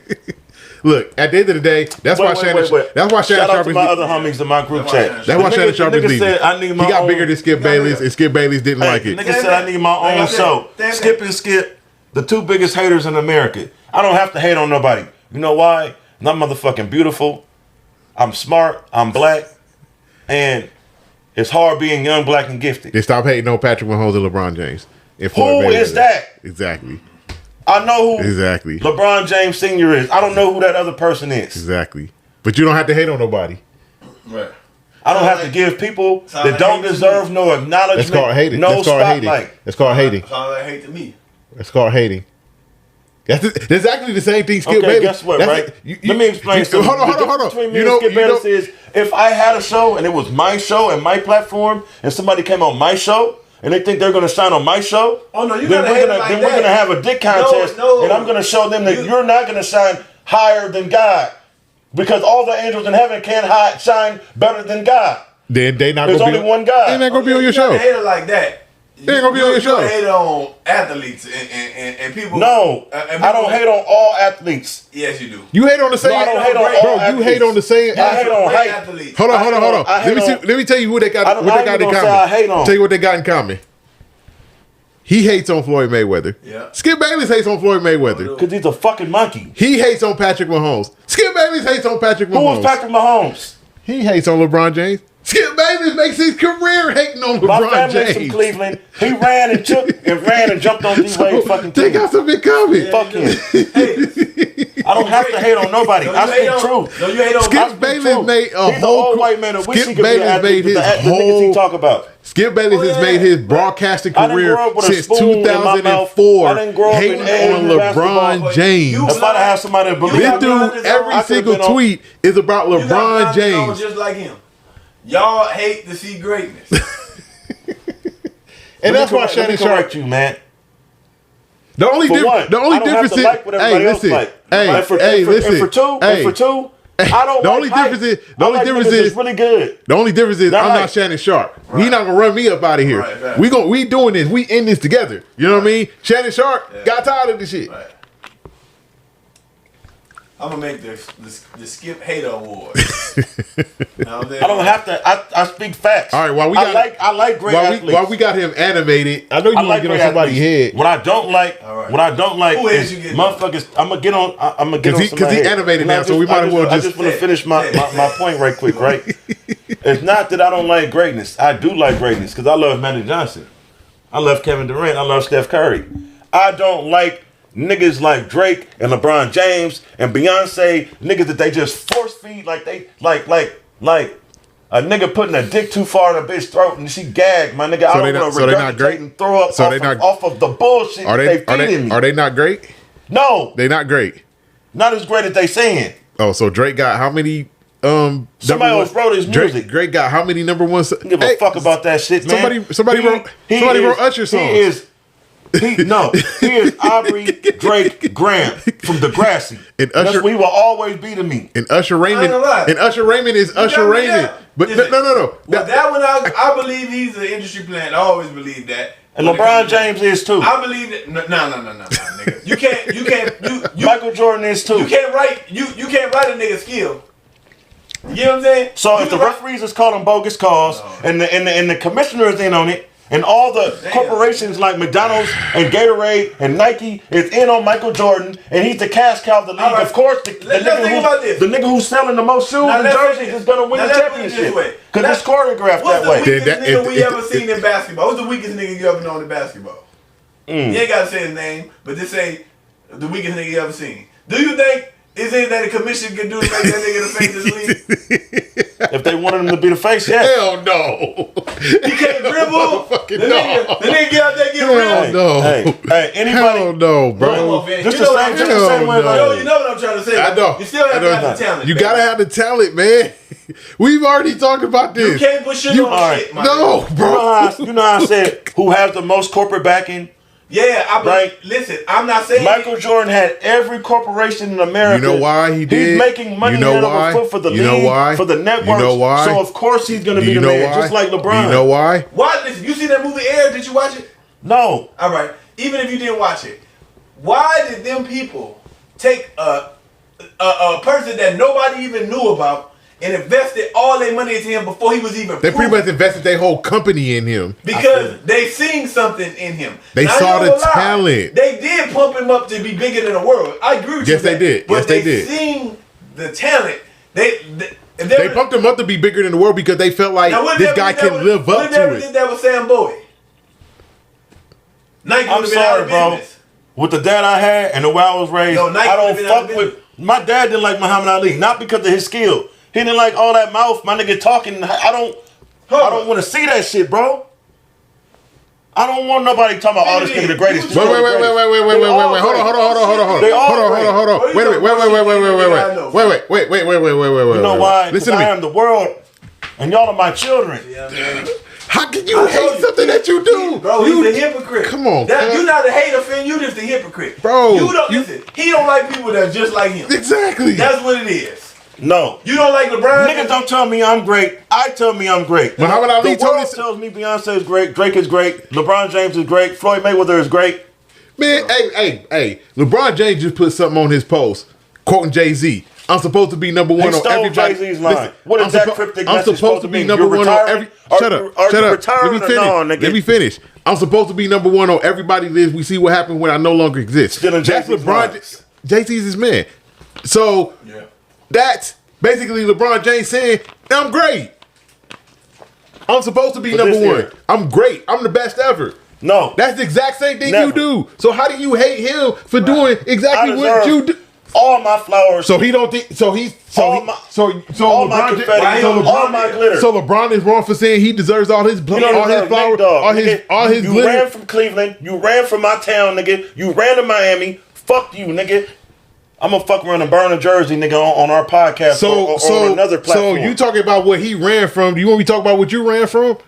Look, at the end of the day, that's why Shannon. That's why Shannon Shout out Sharp to is. my other homies in my group chat. That's why The Shannon nigga- Sharp the is nigga leaving. said, I need He my got own- bigger than Skip Bayless, and Skip Bayless didn't Hey, like it. Nigga said I need my own show. Skip and Skip, the two biggest haters in America. I don't have to hate on nobody. You know why? I'm motherfucking beautiful. I'm smart. I'm black. And it's hard being young, black, and gifted. They stop hating on Patrick Mahomes and LeBron James. And Who Floyd Mayweather. is that? Exactly. I know who Exactly. LeBron James Sr. is. I don't know who that other person is. Exactly. But you don't have to hate on nobody. Right. I don't have to give people Sound that like don't hate to deserve me. no acknowledgement, That's called hating. no That's called hating. spotlight. That's called hating. Sound like hate to me. That's called hating. That's actually the same thing Skip Okay, Bayless. guess what, That's right? like- Let me explain something. Hold on. The difference between me You know, and Skip Bayless is if I had a show and it was my show and my platform and somebody came on my show and they think they're going to shine on my show, Oh, no, you then gotta hate it like we're that. going to have a dick contest No. and I'm going to show them that you're not going to shine higher than God because all the angels in heaven can't shine better than God. Then they not There's gonna be only one God. They not gonna be on your You show. gotta hate it like that. They ain't gonna be on your show. You hate on athletes and people. No, and I don't hate on all athletes. Yes, you do. You hate on the same. No, I don't hate on Bro, all bro. You athletes. hate on the same. I hate on Great hype. athletes. Hold on. I Let me hate see. on- Let me tell you who they got. I don't- What I they got ain't in gonna common. say I hate on. Tell you what they got in common. He hates on Floyd Mayweather. Yeah. Skip Bayless hates on Floyd Mayweather. Because he's a fucking monkey. He hates on Patrick Mahomes. Skip Bayless hates on Patrick Who Mahomes. was Patrick Mahomes? He hates on LeBron James. Skip Bayless makes his career hating on My LeBron family's from James. Cleveland. He ran and jumped on D-Wade fucking They team. got something coming. Fuck him. Hey, I don't have to hate on nobody. I speak truth. No, you hate on. Skip I speak Bayless truth. made a He's an whole. old white man that wish he Skip could be an Bayless athlete. made But his the niggas he whole. talk about. Skip Bayless has made his broadcasting I didn't career grow up with a since spoon in my mouth. 2004 I didn't grow up in hating Asian on LeBron basketball. James. If I'd have somebody that believe This got dude, blinders on. every I could've single been on- tweet is about You got LeBron blinders on James. just like him. Y'all hate to see greatness. And that's why Let me Shannon Sharp. correct you, man. The only For one, the only I don't difference have to is, like what everybody hey, else listen, like. hey, And for two, I don't The like only hype. difference is- the I only like difference niggas is- that's really good. The only difference is Not I'm right. not Shannon Sharp. He not gonna run me up out of here. Right. We doing this. We in this together. You know what I mean? Shannon Sharp got tired of this shit. Right. I'm gonna make the Skip Hater Award. I don't have to. I speak facts. All right, I like great athletes. While we got him animated, I know you want to get on somebody's head. What I don't like, Who is motherfuckers. I'm gonna get on because he animated now, so we might as well I just want to finish my point right quick. Right, it's not that I don't like greatness. I do like greatness because I love Magic Johnson. I love Kevin Durant. I love Steph Curry. I don't like niggas like Drake and LeBron James and Beyonce, niggas that they just force feed like they like a nigga putting a dick too far in a bitch throat and she gagged, my nigga. I don't want to regurgitate and throw up off of the bullshit they feeding me. Are they not great? No. They not great. Not as great as they saying. Oh, so Drake got how many somebody else wrote his music. Drake got how many number one songs? Give a fuck about that shit, man. Somebody wrote Usher songs. He is Aubrey Drake Graham from Degrassi. And Usher, we will always be to me. And Usher Raymond. And Usher Raymond is Usher Raymond. But no. Well, that one I believe he's an industry plant. I always believe that. And LeBron James is too. I believe that. No, nigga. You can't. Michael Jordan is too. You can't write. You can't write a nigga skill. You know what I'm saying? So if the referees is calling bogus calls and the commissioner is in on it. And all the corporations like McDonald's and Gatorade and Nike is in on Michael Jordan, and he's the cash cow of the league. Right. Of course, the nigga who's selling the most shoes and jerseys is going to win the championship. Because it's choreographed that way. What's the weakest nigga we ever seen in basketball? Who's the weakest nigga you ever known in basketball? You ain't got to say his name, but just say the weakest nigga you ever seen. Do you think is anything that the commission can do to make that nigga the face of this league? If they wanted him to be the face, yeah. Hell no. He can't dribble. The nigga get out there get Hell no. Hey, anybody? Hell no, bro. Just the same way. You know what I'm trying to say. I know. You still have to have the talent. You gotta have the talent, man. We've already talked about this. You can't put shit on shit, man. No, bro. You know how I said who has the most corporate backing? Yeah, listen, I'm not saying Michael Jordan had every corporation in America. You know why he did? He's making money for the league, for the networks. You know why? So of course he's going to be the man, just like LeBron. You know why? Why? Listen, you see that movie Air? Did you watch it? No. All right. Even if you didn't watch it, why did them people take a person that nobody even knew about and invested all their money into him before he was even They pretty much invested their whole company in him. Because they seen something in him. They saw the talent. They did pump him up to be bigger than the world. I agree with you. Yes, they did. But they seen the talent. They pumped him up to be bigger than the world because they felt like this guy can live up to it. Did that with Sam Bowie? Nike I'm sorry, bro. With the dad I had and the way I was raised, I don't fuck with. My dad didn't like Muhammad Ali, not because of his skill. He didn't like all that mouth, my nigga talking. I don't want to see that shit, bro. I don't want nobody talking about this nigga the greatest. Wait. Hold on. Wait. You know why? Listen to me. I am the world, and y'all are my children. How can you hate something that you do? Bro, he's a hypocrite. Come on. You're not a hater fan, you just a hypocrite. Bro. Listen, he don't like people that are just like him. Exactly. That's what it is. No. You don't like LeBron? Niggas don't tell me I'm great. I tell me I'm great. Muhammad Ali tells me Beyonce is great, Drake is great, LeBron James is great, Floyd Mayweather is great. Man, hey. LeBron James just put something on his post, quoting Jay-Z. I'm supposed to be number one on everybody. Jay-Z's line. What is that cryptic message I'm supposed to be number one on every. Shut up. Let me finish. I'm supposed to be number one on everybody list. We see what happens when I no longer exist. That's LeBron. Jay-Z's his man. So that's basically LeBron James saying, I'm great. I'm supposed to be number one. I'm great. I'm the best ever. No. That's the exact same thing you do. So how do you hate him for doing exactly what you do? All my flowers. So he don't think. So LeBron glitter. So LeBron is wrong for saying he deserves all his flowers, all his you glitter. You ran from Cleveland. You ran from my town, nigga. You ran to Miami. Fuck you, nigga. I'm gonna fuck around and burn a jersey, nigga, on our podcast or another platform. So you talking about what he ran from? Do you want me to talk about what you ran from?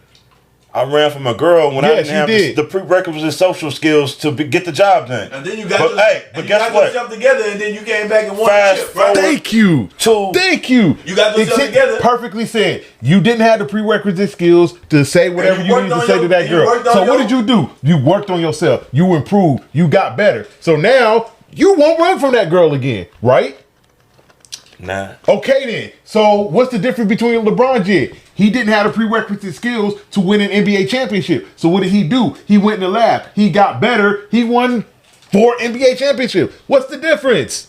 I ran from a girl when I didn't have the prerequisite social skills to get the job done. And then you got yourself together, and then you came back and won the chip. Right? Thank you. You got yourself together. Perfectly said. You didn't have the prerequisite skills to say whatever you needed to say to that girl. So what did you do? You worked on yourself. You improved. You got better. So now you won't run from that girl again, right? Nah. Okay then. So what's the difference between LeBron did? He didn't have the prerequisite skills to win an NBA championship. So what did he do? He went in the lab. He got better. He won 4 NBA championships. What's the difference?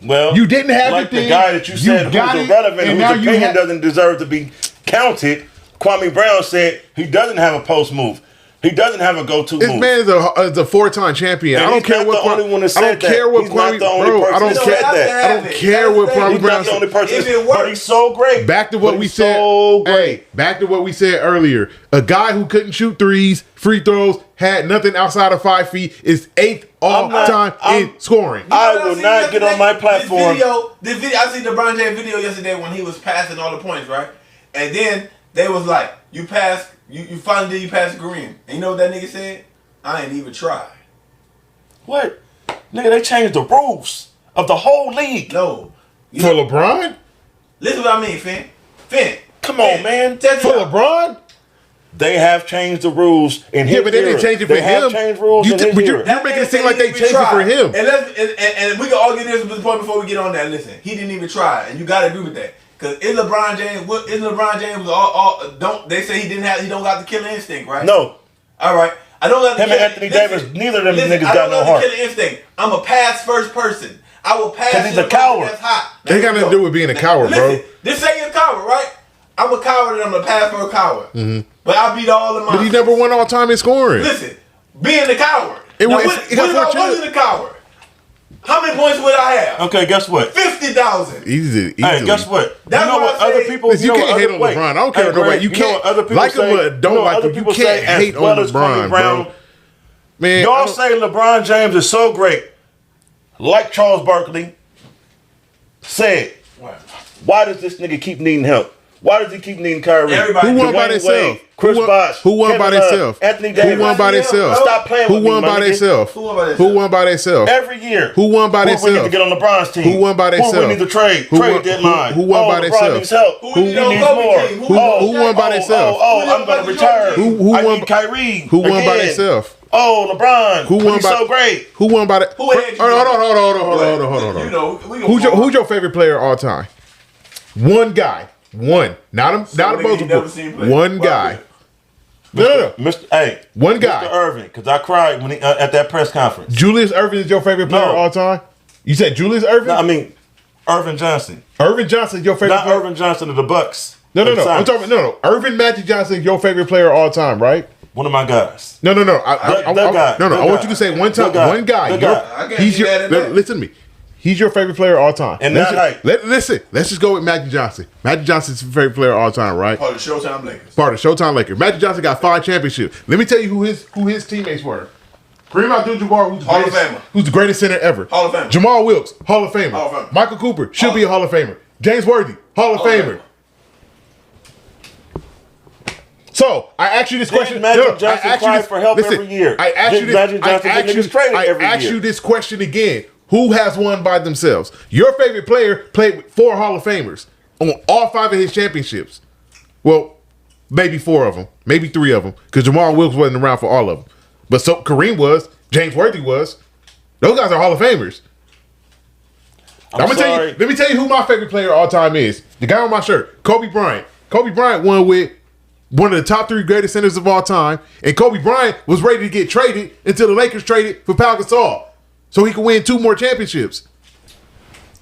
Well, You didn't have like the thing. guy that you said who's got it, irrelevant, and now whose you opinion ha- doesn't deserve to be counted. Kwame Brown said he doesn't have a post move. He doesn't have a go-to This move. man is a 4-time champion. And I don't he's care not what. the only one that I don't said care that. what He's not Kwame. the only Bro, I person don't that care. said that. I don't care what Kwame He's Brown not the only said. person, If it but works. he's so great. Back to what But we he's said. So great. Hey, back to what we said earlier. A guy who couldn't shoot threes, free throws, had nothing outside of 5 feet, is 8th all time in scoring. I You know what will seen not get on my platform. This video, I seen LeBron James video yesterday when he was passing all the points, right? And then they was like, you passed, you finally did, you passed Kareem. And you know what that nigga said? I ain't even tried. What? Nigga, they changed the rules of the whole league. No. You For know- LeBron? Listen what I mean, Finn. Come on, man. Test For it out. LeBron? They have changed the rules in his Yeah, but they didn't era. change it for They have him. changed rules You in thi- his but you're- era. That making it nigga seem said like he they didn't even changed it for try. him. And we can argue this point before we get on that. Listen, he didn't even try, and you got to agree with that. Because is LeBron James all don't they say he don't got the killer instinct, right? No. All right. I don't got the Him and killer- Anthony listen, Davis, neither of them listen, niggas I got don't no got heart. the killer instinct. I'm a pass first person. I will pass. 'Cause he's to a the person coward. That's hot. Now, They here got we nothing to go. do with being a coward, Listen, bro. This say you're a coward, right? I'm a coward and I'm a pass for a coward. But I beat all of my. But he never won all time in scoring. Listen, being a coward. It Now, was- what it got if four I chips. wasn't a coward? How many points would I have? Okay, guess what? 50,000. Easily. Hey, guess what? That's you know what what I other say. people? Listen, you know can't what hate other- on wait. LeBron. I don't care Hey, what nobody. Greg, You know what can't other people like him say? or don't You know what like other him. You people can't say as hate well on as Kwame LeBron, Brown? bro. Man, I Y'all don't- say LeBron James is so great, like Charles Barkley said. Why does this nigga keep needing help? Why does he keep needing Kyrie? Everybody. Who won by Dwayne themselves? Wade, Chris Who won- Bosh, who won Kevin by Love, themselves? Anthony Who Davis. won by Everybody themselves? else, Stop playing Who with me, won my by nigga. themselves? Who won by Who themselves? won by themselves? Every year. Who won by Who we themselves? need to get on LeBron's team? Who won by Who we themselves? need to trade? Who Trade won- deadline. who won by LeBron themselves? needs help. Who He we need on needs Kobe more. team? Who won by themselves? I'm going to retire. Who I won need Kyrie. Who won by again. themselves? Oh, LeBron. Who won He's by- so great. Who won by the? Who had you? Hold on. You know, we gonna Who's your favorite player of all time? One guy. One. Not a nigga you multiple. never seen play. One guy. No. Mr. Hey, One guy. Mr. Irvin, because I cried when he at that press conference. Julius Erving is your favorite player No. of all time? You said Julius Erving? No, I mean, Irvin Johnson. Irvin Johnson is your favorite Not player? Irvin Johnson of the Bucks. No. The I'm Sonics. talking no. Irvin Magic Johnson is your favorite player of all time, right? One of my guys. No. The guy. I The want guy. you to say one time. The guy. One guy. The guy. I can't He's do your. that in that. Listen to me. He's your favorite player of all time. And let's that just, listen. Let's just go with Magic Johnson. Magic Johnson's your favorite player of all time, right? Part of the Showtime Lakers. Part of Showtime Lakers. Magic Johnson got 5 championships. Let me tell you who his teammates were. Kareem Abdul-Jabbar, Hall of Famer. who's the greatest center ever. Hall of Famer. Jamal Wilkes, Hall of Famer. Hall of Famer. Michael Cooper should Hall- be a Hall of Famer. James Worthy, Hall of Hall of Famer. So I asked you this question. Magic Johnson cry for help every year? I asked you Did this. Magic Johnson get niggas traded every I asked year? you this question again. Who has won by themselves? Your favorite player played with 4 Hall of Famers on all 5 of his championships. Well, maybe 4 of them, maybe 3 of them, because Jamal Wilkes wasn't around for all of them. But so Kareem was, James Worthy was. Those guys are Hall of Famers. I'm sorry. Let me tell you who my favorite player of all time is. The guy on my shirt, Kobe Bryant. Kobe Bryant won with one of the top 3 greatest centers of all time, and Kobe Bryant was ready to get traded until the Lakers traded for Pau Gasol, so he could win 2 more championships.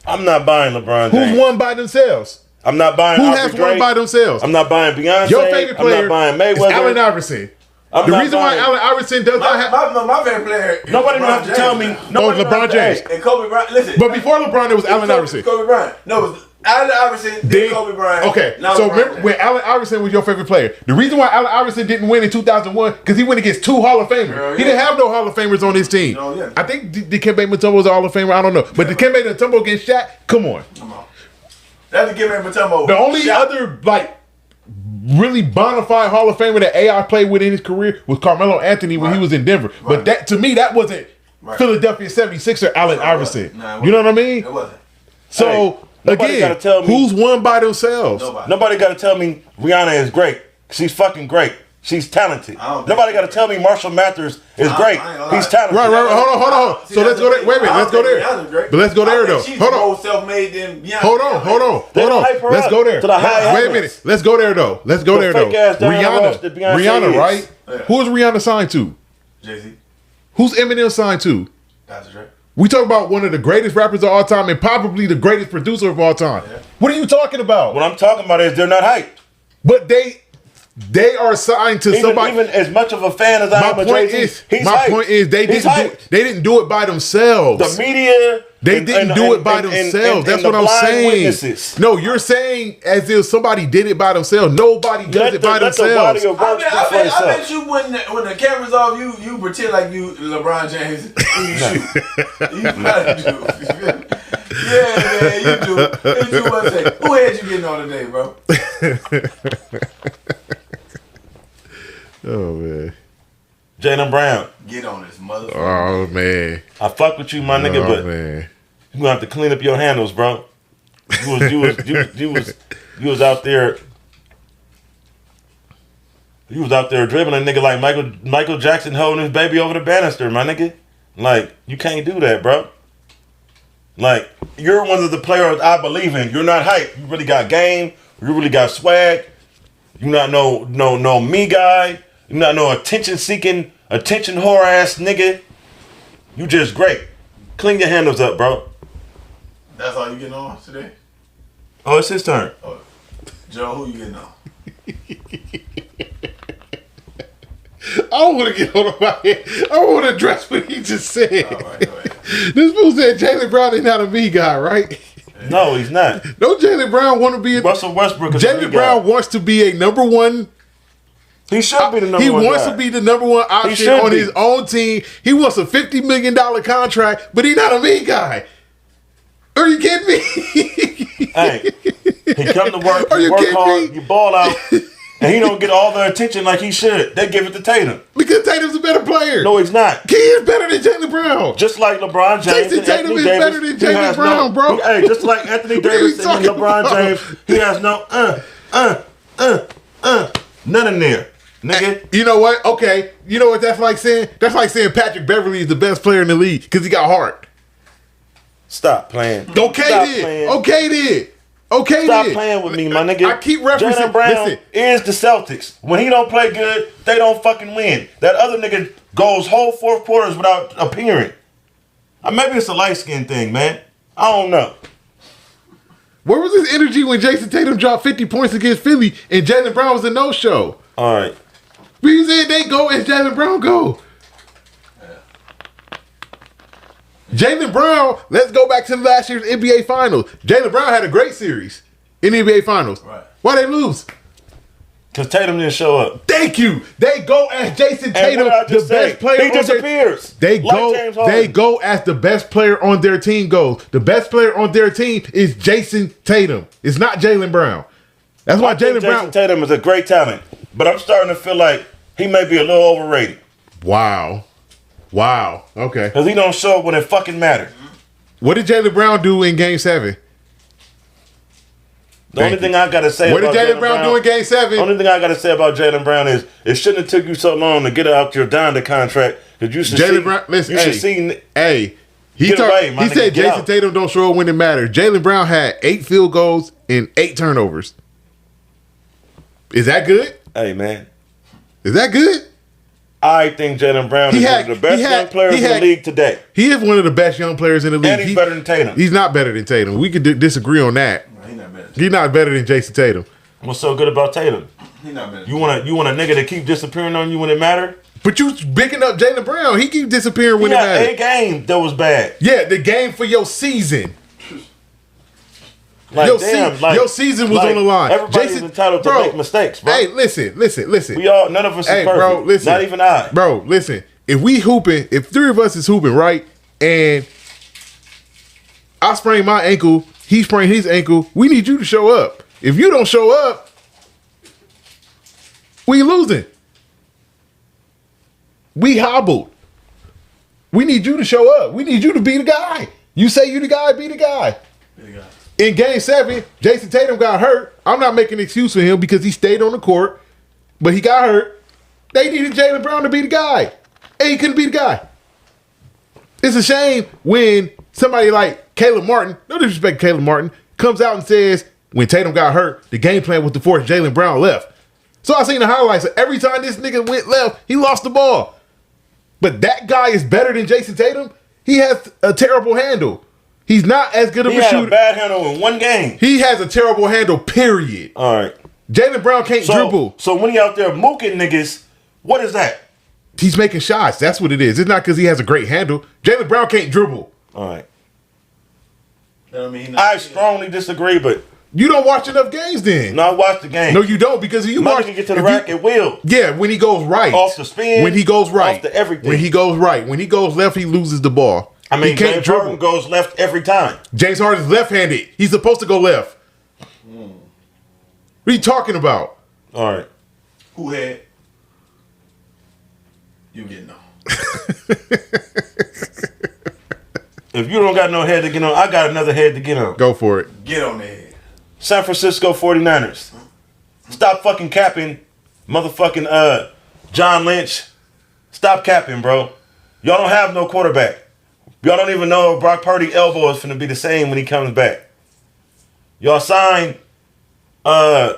I'm not buying LeBron James. Who's won by themselves? I'm not buying Who Aubrey has won Drake. by themselves? I'm not buying Beyonce. Your favorite player I'm not buying is Mayweather. Allen Iverson. I'm The not reason why buying- Allen Iverson does not have My favorite player. is Nobody don't LeBron have to James. tell me. Nobody don't LeBron have to- James. hey, And Kobe Bryant. Listen. But before LeBron, it was Allen Iverson. Kobe Bryant. No, it was Allen Iverson, then Kobe Bryant. Okay, now so LeBron remember James. when Allen Iverson was your favorite player. The reason why Allen Iverson didn't win in 2001 because he went against 2 Hall of Famers. Yeah, He didn't have no Hall of Famers on his team. No, yeah. I think Dikembe Mutombo was a Hall of Famer. I don't know, but Dikembe Mutombo against Shaq. Come on. Come on. That's the Dikembe Mutombo. The only Shaq. other really bona fide Hall of Famer that AI played with in his career was Carmelo Anthony when he Right. was in Denver. Right. But that to me that wasn't Right. Philadelphia 76er Allen No, it Iverson. wasn't. Nah, it You know what I wasn't. mean? It wasn't. So Hey, nobody again, gotta tell me- who's won by themselves? Nobody. Nobody got to tell me Rihanna is great. She's fucking great. She's talented. I don't think Nobody got to tell me Marshall Mathers is great. I ain't gonna He's lie. talented. Right. Hold on. So let's go there. Wait a minute. Let's go there. But let's go there though. She's Hold on. more self-made than Beyonce. Hold on. hype her Let's up go there. to the high Wait a heavens. minute. Let's go there though. fake-ass Diana Ross that Beyonce Rihanna, is. right? Yeah. Who is Rihanna signed to? Jay-Z, Who's Eminem signed to? Dr. Dre. We talk about one of the greatest rappers of all time and probably the greatest producer of all time. Yeah. What are you talking about? What I'm talking about is they're not hyped. But they are signed to somebody. Even as much of a fan as I am of Jay-Z, he's hyped. point is they didn't do it by themselves. The media. They didn't do it by themselves. That's what I'm saying. Witnesses. No, you're saying as if somebody did it by themselves. Nobody does it by themselves. The body of work speak for I itself. bet you when the camera's off, you pretend like you LeBron James and you shoot. You gotta do. Yeah, man, you do. You do what I say. Who had you getting on today, bro? Oh man. Jaylen Brown. Get on this motherfucker. Oh man. I fuck with you, my nigga, but man. you gonna have to clean up your handles, bro. You was out there. You was out there dribbling a nigga like Michael Jackson holding his baby over the banister, my nigga. Like, you can't do that, bro. Like, you're one of the players I believe in. You're not hype. You really got game. You really got swag. You not no me guy. You not no attention seeking, attention whore ass nigga. You just great. Clean your handles up, bro. That's all you getting on today? Oh, it's his turn. Oh, Joe, who you getting on? I don't want to get on my head. I want to address what he just said. All right, go ahead. This fool said Jaylen Brown is not a me guy, right? No, he's not. No, Jaylen Brown want to be a Russell Westbrook is a me Jaylen guy. Brown wants to be a number one. He should be the number He one wants guy. to be the number one option should on be. his own team. He wants a $50 million contract, but he's not a me guy. Are you kidding me? Hey, he come to work, Are he you work kidding hard, me? you ball out, and he don't get all the attention like he should. They give it to Tatum. Because Tatum's a better player. No, he's not. He is better than Jaylen Brown. Just like LeBron James Jason and Tatum Anthony is Davis, better than he Jaylen has Brown, bro. Hey, just like Anthony What are you Davis and talking LeBron about? James, he has no none in there, nigga. You know what? Okay. You know what that's like saying? That's like saying Patrick Beverly is the best player in the league because he got heart. Stop playing. Okay, Stop then. playing. Okay, then. Okay, Stop then. playing with me, my nigga. I keep referencing. Jaylen Brown Listen. is the Celtics. When he don't play good, they don't fucking win. That other nigga goes whole fourth quarters without appearing. Maybe it's a light skin thing, man. I don't know. Where was his energy when Jason Tatum dropped 50 points against Philly and Jaylen Brown was a no-show? All right. We said they go and Jaylen Brown go. Jaylen Brown, let's go back to last year's NBA Finals. Jaylen Brown had a great series in the NBA Finals. Right. Why they lose? Because Tatum didn't show up. Thank you. They go as Jason And Tatum, what did I the just say? best player. He on their- disappears. They Like go. James Harden. They go as the best player on their team goes. The best player on their team is Jason Tatum. It's not Jaylen Brown. That's why I think Jaylen Brown. Jason Tatum is a great talent, but I'm starting to feel like he may be a little overrated Wow. Okay. because he don't show up when it fucking matters. What did Jaylen Brown do in Game 7? The only thing I gotta say What did about Jaylen Brown do in Game 7? The only thing I gotta say about Jaylen Brown is it shouldn't have took you so long to get out your Donda contract because you should Jaylen see. Brown. Listen, you hey, should see. hey. He Get away, my he nigga, said get Jason out. Tatum don't show up when it matters. Jaylen Brown had 8 field goals and 8 turnovers. Is that good? Hey man, Is that good? I think Jaylen Brown He is had- one of the best he had- young players he in had- the league today, He is one of the best young players in the league. and he's better than Tatum. He's not better than Tatum. We could disagree on that. No, he not better. He's not better than Jason Tatum. What's so good about Tatum? He not better. You want a nigga to keep disappearing on you when it matters? But you picking up Jaylen Brown. He keep disappearing when He it had matters. 8 games that was bad. Yeah, the game for your season. Like Your damn, your season was like, on the line. Everybody's Jason- entitled to bro, make mistakes, bro. Hey, listen. We all, none of us Hey, is perfect. bro, listen. Not even I. Bro, listen. If we hooping, if 3 of us is hooping, right, and I sprain my ankle, he sprained his ankle, we need you to show up. If you don't show up, we losing. We hobbled. We need you to show up. We need you to be the guy. You say you the guy, be the guy. In Game 7, Jason Tatum got hurt. I'm not making an excuse for him because he stayed on the court, but he got hurt. They needed Jaylen Brown to be the guy. And he couldn't be the guy. It's a shame when somebody like Caleb Martin, no disrespect to Caleb Martin, comes out and says, when Tatum got hurt, the game plan was to force Jaylen Brown left. So I seen the highlights. Every time this nigga went left, he lost the ball. But that guy is better than Jason Tatum. He has a terrible handle. He's not as good of a shooter. He had a bad handle in one game. He has a terrible handle, period. All right. Jaylen Brown can't dribble. So when he out there mooking niggas, what is that? He's making shots. That's what it is. It's not because he has a great handle. Jaylen Brown can't dribble. All right. I strongly disagree, but you don't watch enough games then. No, I watch the game. No, you don't, because you watch. Can get to the rack at will. Yeah, when he goes right. Off the spin. When he goes right. Off the everything. When he goes right. When he goes left, he loses the ball. I mean, he can't James dribble. Harden goes left every time. James Harden's left-handed. He's supposed to go left. What are you talking about? All right. Who had? You getting on. If you don't got no head to get on, I got another head to get on. Go for it. Get on the head. San Francisco 49ers. Stop fucking capping, motherfucking John Lynch. Stop capping, bro. Y'all don't have no quarterback. Y'all don't even know if Brock Purdy elbow is finna be the same when he comes back. Y'all signed, I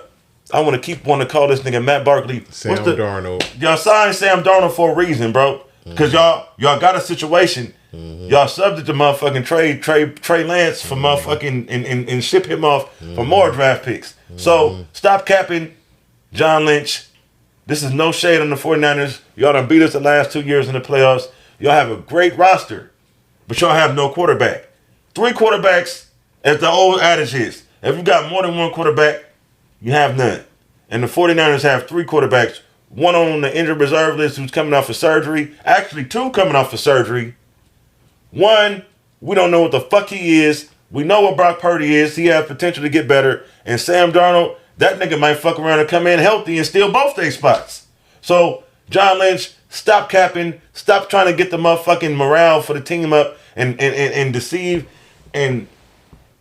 want to call this nigga Matt Barkley. Sam Darnold. Y'all signed Sam Darnold for a reason, bro. Because y'all got a situation. Y'all subject to motherfucking Trey Lance for motherfucking and ship him off for more draft picks. So stop capping John Lynch. This is no shade on the 49ers. Y'all done beat us the last 2 years in the playoffs. Y'all have a great roster, but y'all have no quarterback. 3 quarterbacks, as the old adage is. If you got more than one quarterback, you have none. And the 49ers have 3 quarterbacks. One on the injured reserve list who's coming off of surgery. Actually, 2 coming off of surgery. One, we don't know what the fuck he is. We know what Brock Purdy is. He has potential to get better. And Sam Darnold, that nigga might fuck around and come in healthy and steal both their spots. So, John Lynch, stop capping. Stop trying to get the motherfucking morale for the team up and deceive and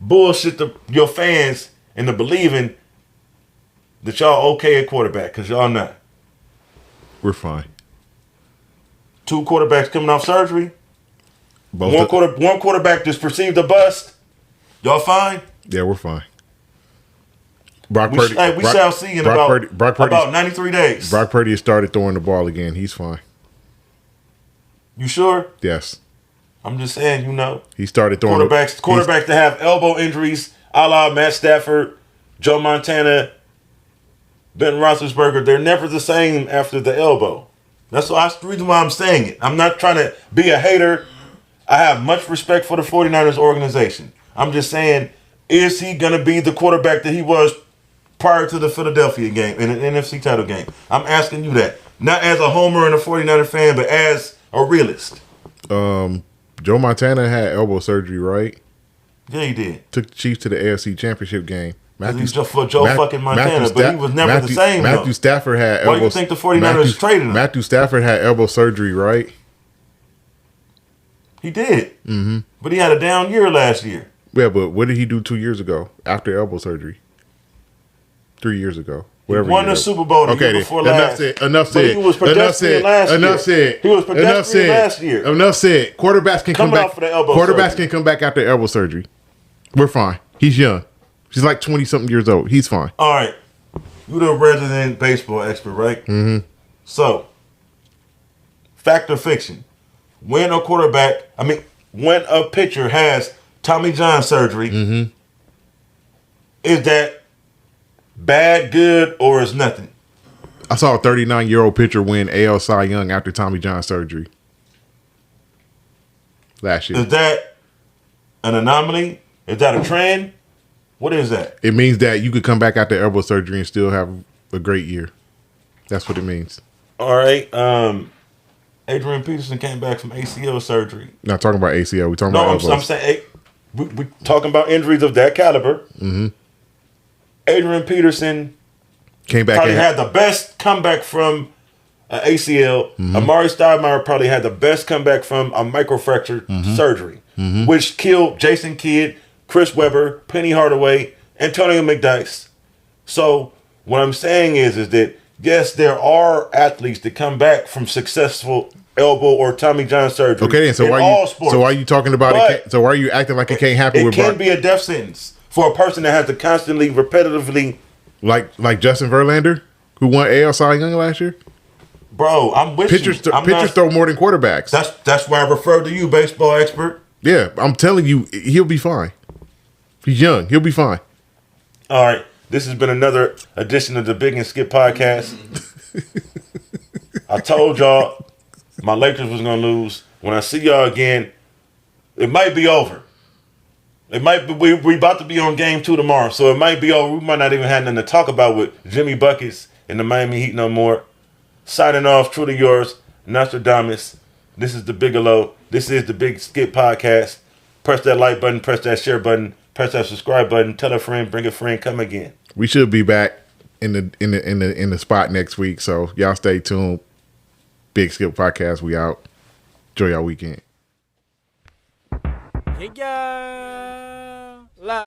bullshit your fans into believing that y'all okay at quarterback, because y'all not. We're fine. 2 quarterbacks coming off surgery. Both one quarterback that's perceived a bust. Y'all fine? Yeah, we're fine. Brock Purdy. We shall see in about 93 days. Brock Purdy has started throwing the ball again. He's fine. You sure? Yes. I'm just saying, he started throwing quarterbacks that have elbow injuries, a la Matt Stafford, Joe Montana, Ben Roethlisberger. They're never the same after the elbow. That's the reason why I'm saying it. I'm not trying to be a hater. I have much respect for the 49ers organization. I'm just saying, is he going to be the quarterback that he was prior to the Philadelphia game in an NFC title game? I'm asking you that. Not as a homer and a 49er fan, but as a realist. Joe Montana had elbow surgery, right? Yeah, he did. Took the Chiefs to the AFC Championship game. Fucking Montana, but he was never the same. Matthew Stafford had elbow. Why do you think the 49ers traded him? Matthew Stafford had elbow surgery, right? He did. Mm-hmm. But he had a down year last year. Yeah, but what did he do 2 years ago after elbow surgery? 3 years ago. He won the Super Bowl the year before last. Enough said. He was pedestrian last year. Enough said. He was pedestrian last year. Enough said. Quarterbacks can come back. Quarterbacks can come back after elbow surgery. We're fine. He's young. He's like 20-something years old. He's fine. All right. You're the resident baseball expert, right? Mm-hmm. So, fact or fiction? When a pitcher has Tommy John surgery, is that bad, good, or is nothing? I saw a 39-year-old pitcher win AL Cy Young after Tommy John surgery last year. Is that an anomaly? Is that a trend? What is that? It means that you could come back after elbow surgery and still have a great year. That's what it means. All right. Adrian Peterson came back from ACL surgery. Not talking about ACL. We're talking about elbows. I'm saying we're talking about injuries of that caliber. Mm-hmm. Adrian Peterson came back. Probably had the best comeback from ACL. Mm-hmm. Amari Stoudemire probably had the best comeback from a microfracture surgery, which killed Jason Kidd, Chris Webber, Penny Hardaway, Antonio McDyess. So what I'm saying is that yes, there are athletes that come back from successful elbow or Tommy John surgery. Okay, and so in why all you sports. so why are you talking about But it? So why are you acting like it can't happen it with can Brock? be a death sentence for a person that has to constantly, repetitively. Like Justin Verlander, who won AL Cy Young last year. Bro, I'm with Pitchers you. pitchers throw more than quarterbacks. That's why I refer to you, baseball expert. Yeah, I'm telling you, he'll be fine. He's young. He'll be fine. All right, this has been another edition of the Big and Skip podcast. I told y'all my Lakers was gonna lose. When I see y'all again, it might be over. It might be we about to be on game 2 tomorrow, so it might be over. We might not even have nothing to talk about with Jimmy Buckets and the Miami Heat no more. Signing off, truly yours, Nostradamus. This is the Bigelow. This is the Big Skip podcast. Press that like button, press that share button, press that subscribe button. Tell a friend, bring a friend, come again. We should be back in the spot next week. So y'all stay tuned. Big Skip podcast. We out. Enjoy y'all weekend. Hey guys.